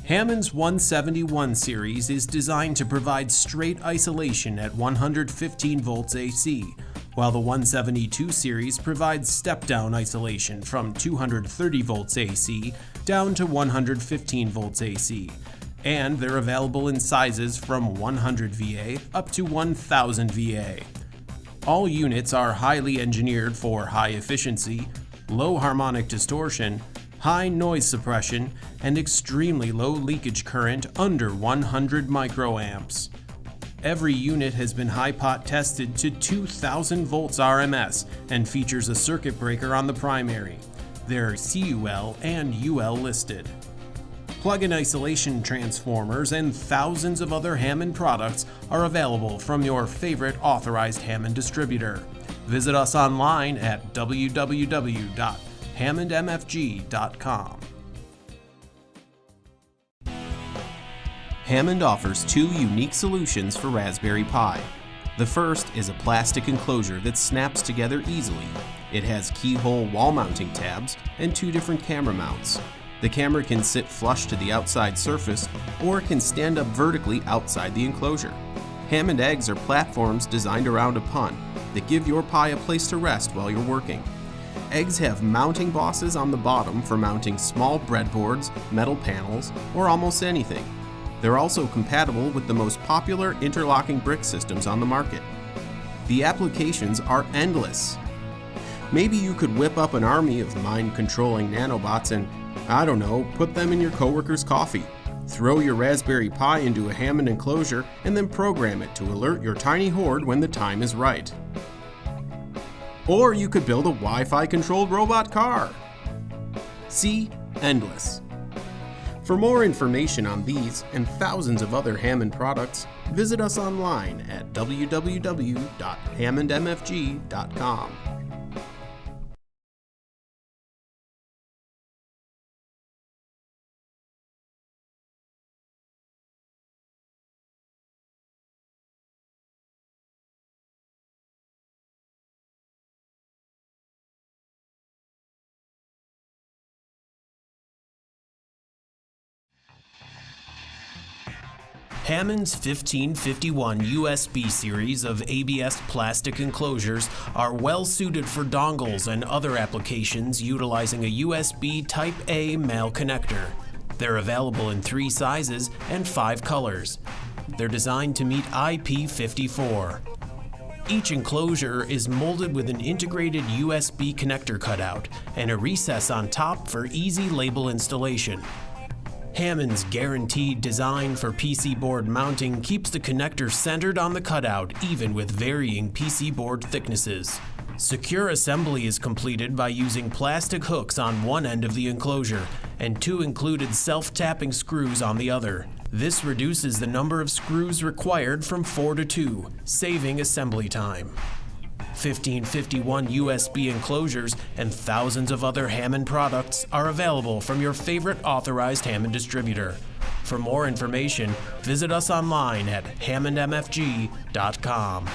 Hammond's 171 series is designed to provide straight isolation at 115 volts AC, while the 172 series provides step-down isolation from 230 volts AC down to 115 volts AC, and they're available in sizes from 100 VA up to 1000 VA. All units are highly engineered for high efficiency, low harmonic distortion, high noise suppression, and extremely low leakage current under 100 microamps. Every unit has been high-pot tested to 2000 volts RMS and features a circuit breaker on the primary. They're CUL and UL listed. Plug-in isolation transformers and thousands of other Hammond products are available from your favorite authorized Hammond distributor. Visit us online at www.hammondmfg.com. Hammond offers two unique solutions for Raspberry Pi. The first is a plastic enclosure that snaps together easily. It has keyhole wall mounting tabs and two different camera mounts. The camera can sit flush to the outside surface or can stand up vertically outside the enclosure. Ham and eggs are platforms designed around a pun that give your pie a place to rest while you're working. Eggs have mounting bosses on the bottom for mounting small breadboards, metal panels, or almost anything. They're also compatible with the most popular interlocking brick systems on the market. The applications are endless. Maybe you could whip up an army of mind-controlling nanobots and, I don't know, put them in your coworker's coffee. Throw your Raspberry Pi into a Hammond enclosure and then program it to alert your tiny horde when the time is right. Or you could build a Wi-Fi controlled robot car. See, endless. For more information on these and thousands of other Hammond products, visit us online at www.hammondmfg.com. Hammond's 1551 USB series of ABS plastic enclosures are well suited for dongles and other applications utilizing a USB Type A male connector. They're available in 3 sizes and 5 colors. They're designed to meet IP54. Each enclosure is molded with an integrated USB connector cutout and a recess on top for easy label installation. Hammond's guaranteed design for PC board mounting keeps the connector centered on the cutout even with varying PC board thicknesses. Secure assembly is completed by using plastic hooks on one end of the enclosure and 2 included self-tapping screws on the other. This reduces the number of screws required from 4 to 2, saving assembly time. 1551 USB enclosures and thousands of other Hammond products are available from your favorite authorized Hammond distributor. For more information, visit us online at hammondmfg.com.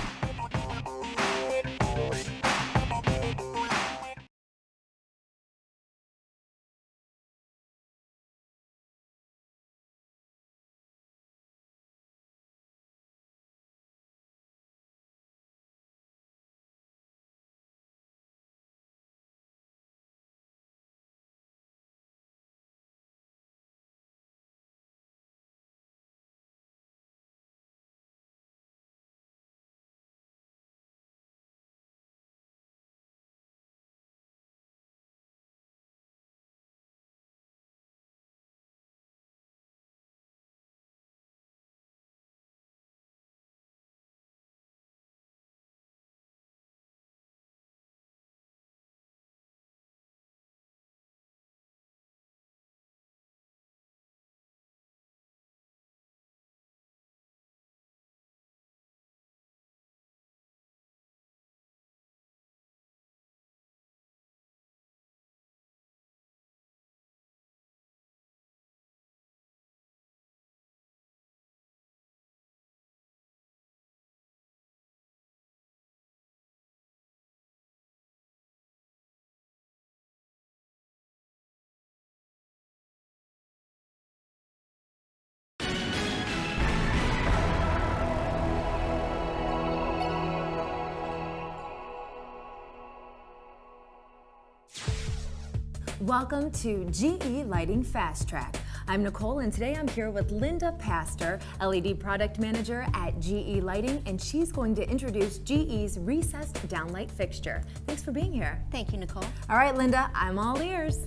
Welcome to GE Lighting Fast Track. I'm Nicole and today I'm here with Linda Pastor, LED Product Manager at GE Lighting, and she's going to introduce GE's recessed downlight fixture. Thanks for being here. Thank you, Nicole. All right, Linda, I'm all ears.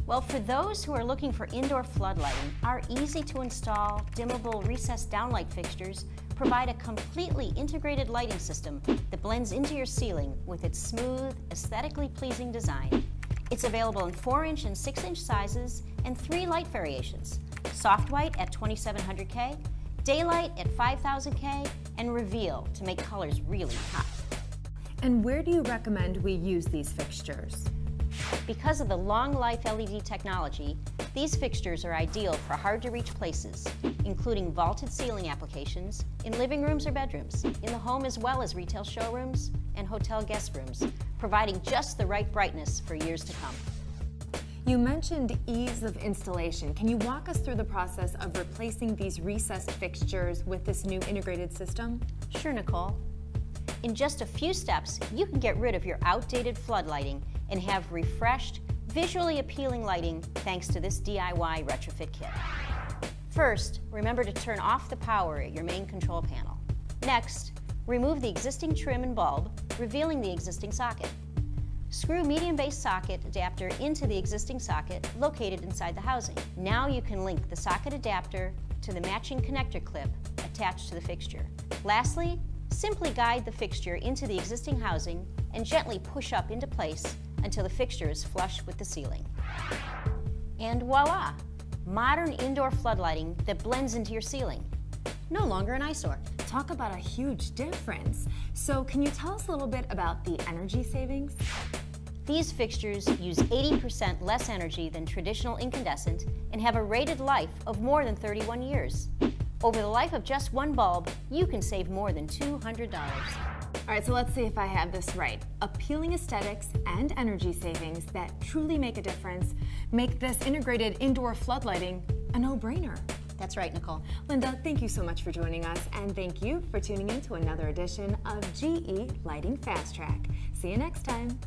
Well, for those who are looking for indoor floodlighting, our easy to install, dimmable recessed downlight fixtures provide a completely integrated lighting system that blends into your ceiling with its smooth, aesthetically pleasing design. It's available in 4-inch and 6-inch sizes and 3 light variations: soft white at 2700K, daylight at 5000K, and reveal to make colors really pop. And where do you recommend we use these fixtures? Because of the long life LED technology, these fixtures are ideal for hard to reach places, including vaulted ceiling applications, in living rooms or bedrooms, in the home as well as retail showrooms and hotel guest rooms, providing just the right brightness for years to come. You mentioned ease of installation. Can you walk us through the process of replacing these recessed fixtures with this new integrated system? Sure, Nicole. In just a few steps, you can get rid of your outdated flood lighting and have refreshed, visually appealing lighting thanks to this DIY retrofit kit. First, remember to turn off the power at your main control panel. Next, remove the existing trim and bulb, revealing the existing socket. Screw medium base socket adapter into the existing socket located inside the housing. Now you can link the socket adapter to the matching connector clip attached to the fixture. Lastly, simply guide the fixture into the existing housing and gently push up into place until the fixture is flush with the ceiling. And voila! Modern indoor floodlighting that blends into your ceiling. No longer an eyesore. Talk about a huge difference. So can you tell us a little bit about the energy savings? These fixtures use 80% less energy than traditional incandescent and have a rated life of more than 31 years. Over the life of just one bulb, you can save more than $200. All right, so let's see if I have this right. Appealing aesthetics and energy savings that truly make a difference make this integrated indoor floodlighting a no-brainer. That's right, Nicole. Linda, thank you so much for joining us, and thank you for tuning in to another edition of GE Lighting Fast Track. See you next time.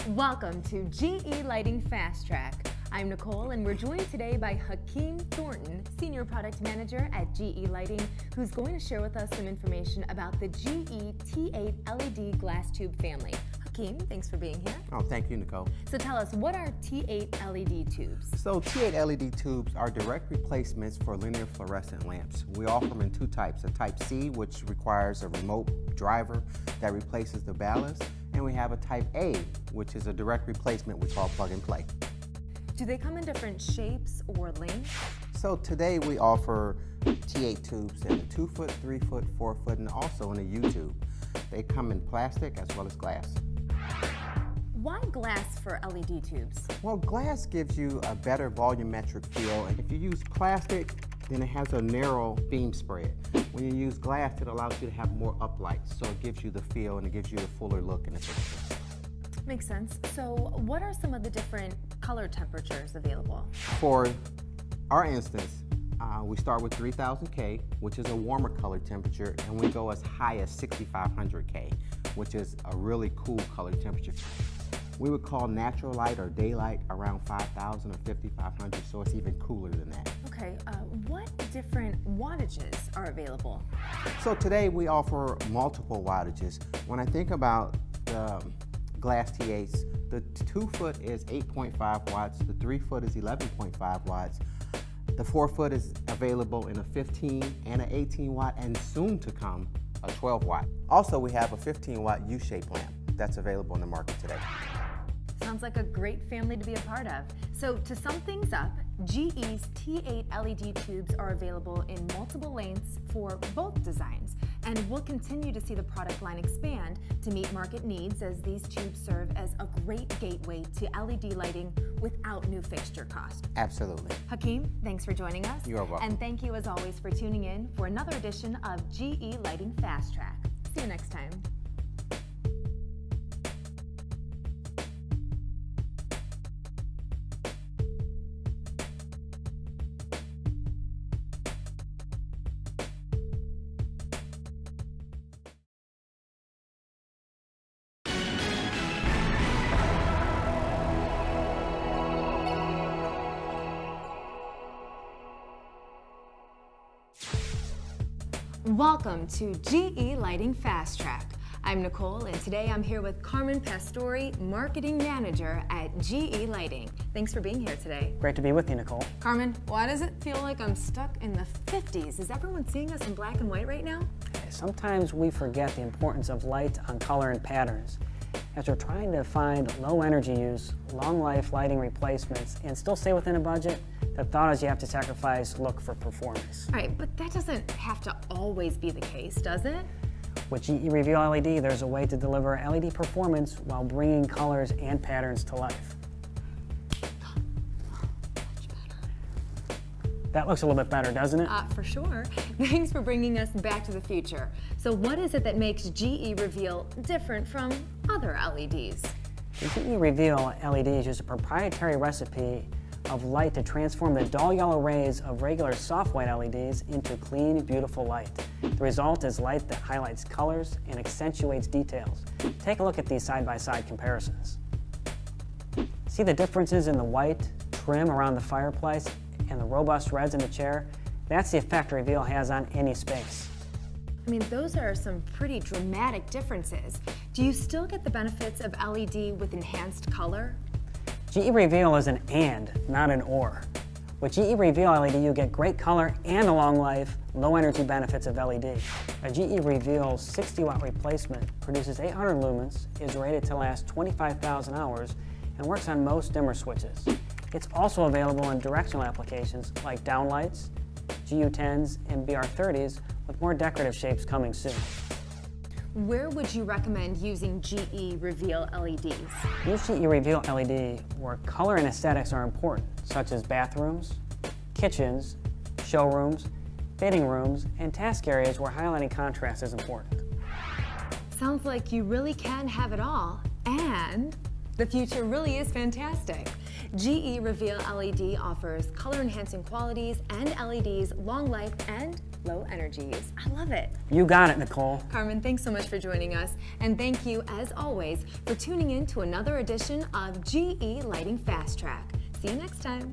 Welcome to GE Lighting Fast Track. I'm Nicole, and we're joined today by Hakeem Thornton, Senior Product Manager at GE Lighting, who's going to share with us some information about the GE T8 LED glass tube family. Hakeem, thanks for being here. Oh, thank you, Nicole. So tell us, what are T8 LED tubes? So T8 LED tubes are direct replacements for linear fluorescent lamps. We offer them in two types, a type C, which requires a remote driver that replaces the ballast, and we have a type A, which is a direct replacement we call plug and play. Do they come in different shapes or lengths? So today we offer T8 tubes in a 2-foot, 3-foot, 4-foot, and also in a U-tube. They come in plastic as well as glass. Why glass for LED tubes? Well, glass gives you a better volumetric feel, and if you use plastic, then it has a narrow beam spread. When you use glass, it allows you to have more uplights, so it gives you the feel and it gives you a fuller look in the picture. Makes sense. So what are some of the different color temperatures available? For our instance, we start with 3000K, which is a warmer color temperature, and we go as high as 6500K, which is a really cool color temperature. We would call natural light or daylight around 5000 or 5500, so it's even cooler than that. Okay, what different wattages are available? So today we offer multiple wattages. When I think about the glass T8s, the 2-foot is 8.5 watts, the 3-foot is 11.5 watts, the 4-foot is available in a 15 and an 18 watt, and soon to come, a 12 watt. Also, we have a 15 watt U-shaped lamp that's available in the market today. Sounds like a great family to be a part of. So to sum things up, GE's T8 LED tubes are available in multiple lengths for both designs, and we'll continue to see the product line expand to meet market needs as these tubes serve as a great gateway to LED lighting without new fixture cost. Absolutely. Hakeem, thanks for joining us. You're welcome. And thank you as always for tuning in for another edition of GE Lighting Fast Track. See you next time. Welcome to GE Lighting Fast Track. I'm Nicole, and today I'm here with Carmen Pastori, Marketing Manager at GE Lighting. Thanks for being here today. Great to be with you, Nicole. Carmen, why does it feel like I'm stuck in the 50s? Is everyone seeing us in black and white right now? Sometimes we forget the importance of light on color and patterns. As we're trying to find low energy use, long life lighting replacements, and still stay within a budget, The thought is you have to sacrifice look for performance. All right, but that doesn't have to always be the case, does it? With GE Reveal LED, there's a way to deliver LED performance while bringing colors and patterns to life. That looks a little bit better, doesn't it? For sure. Thanks for bringing us back to the future. So what is it that makes GE Reveal different from other LEDs? The GE Reveal LEDs use a proprietary recipe of light to transform the dull yellow rays of regular soft white LEDs into clean, beautiful light. The result is light that highlights colors and accentuates details. Take a look at these side-by-side comparisons. See the differences in the white trim around the fireplace and the robust reds in the chair? That's the effect Reveal has on any space. I mean, those are some pretty dramatic differences. Do you still get the benefits of LED with enhanced color? GE Reveal is an and, not an or. With GE Reveal LED, you get great color and the long life, low energy benefits of LED. A GE Reveal 60-watt replacement produces 800 lumens, is rated to last 25,000 hours, and works on most dimmer switches. It's also available in directional applications like downlights, GU10s, and BR30s, with more decorative shapes coming soon. Where would you recommend using GE Reveal LEDs? Use GE Reveal LED where color and aesthetics are important, such as bathrooms, kitchens, showrooms, fitting rooms, and task areas where highlighting contrast is important. Sounds like you really can have it all, and the future really is fantastic. GE Reveal LED offers color-enhancing qualities and LEDs, long life, and low energy use. I love it. You got it, Nicole. Carmen, thanks so much for joining us. And thank you, as always, for tuning in to another edition of GE Lighting Fast Track. See you next time.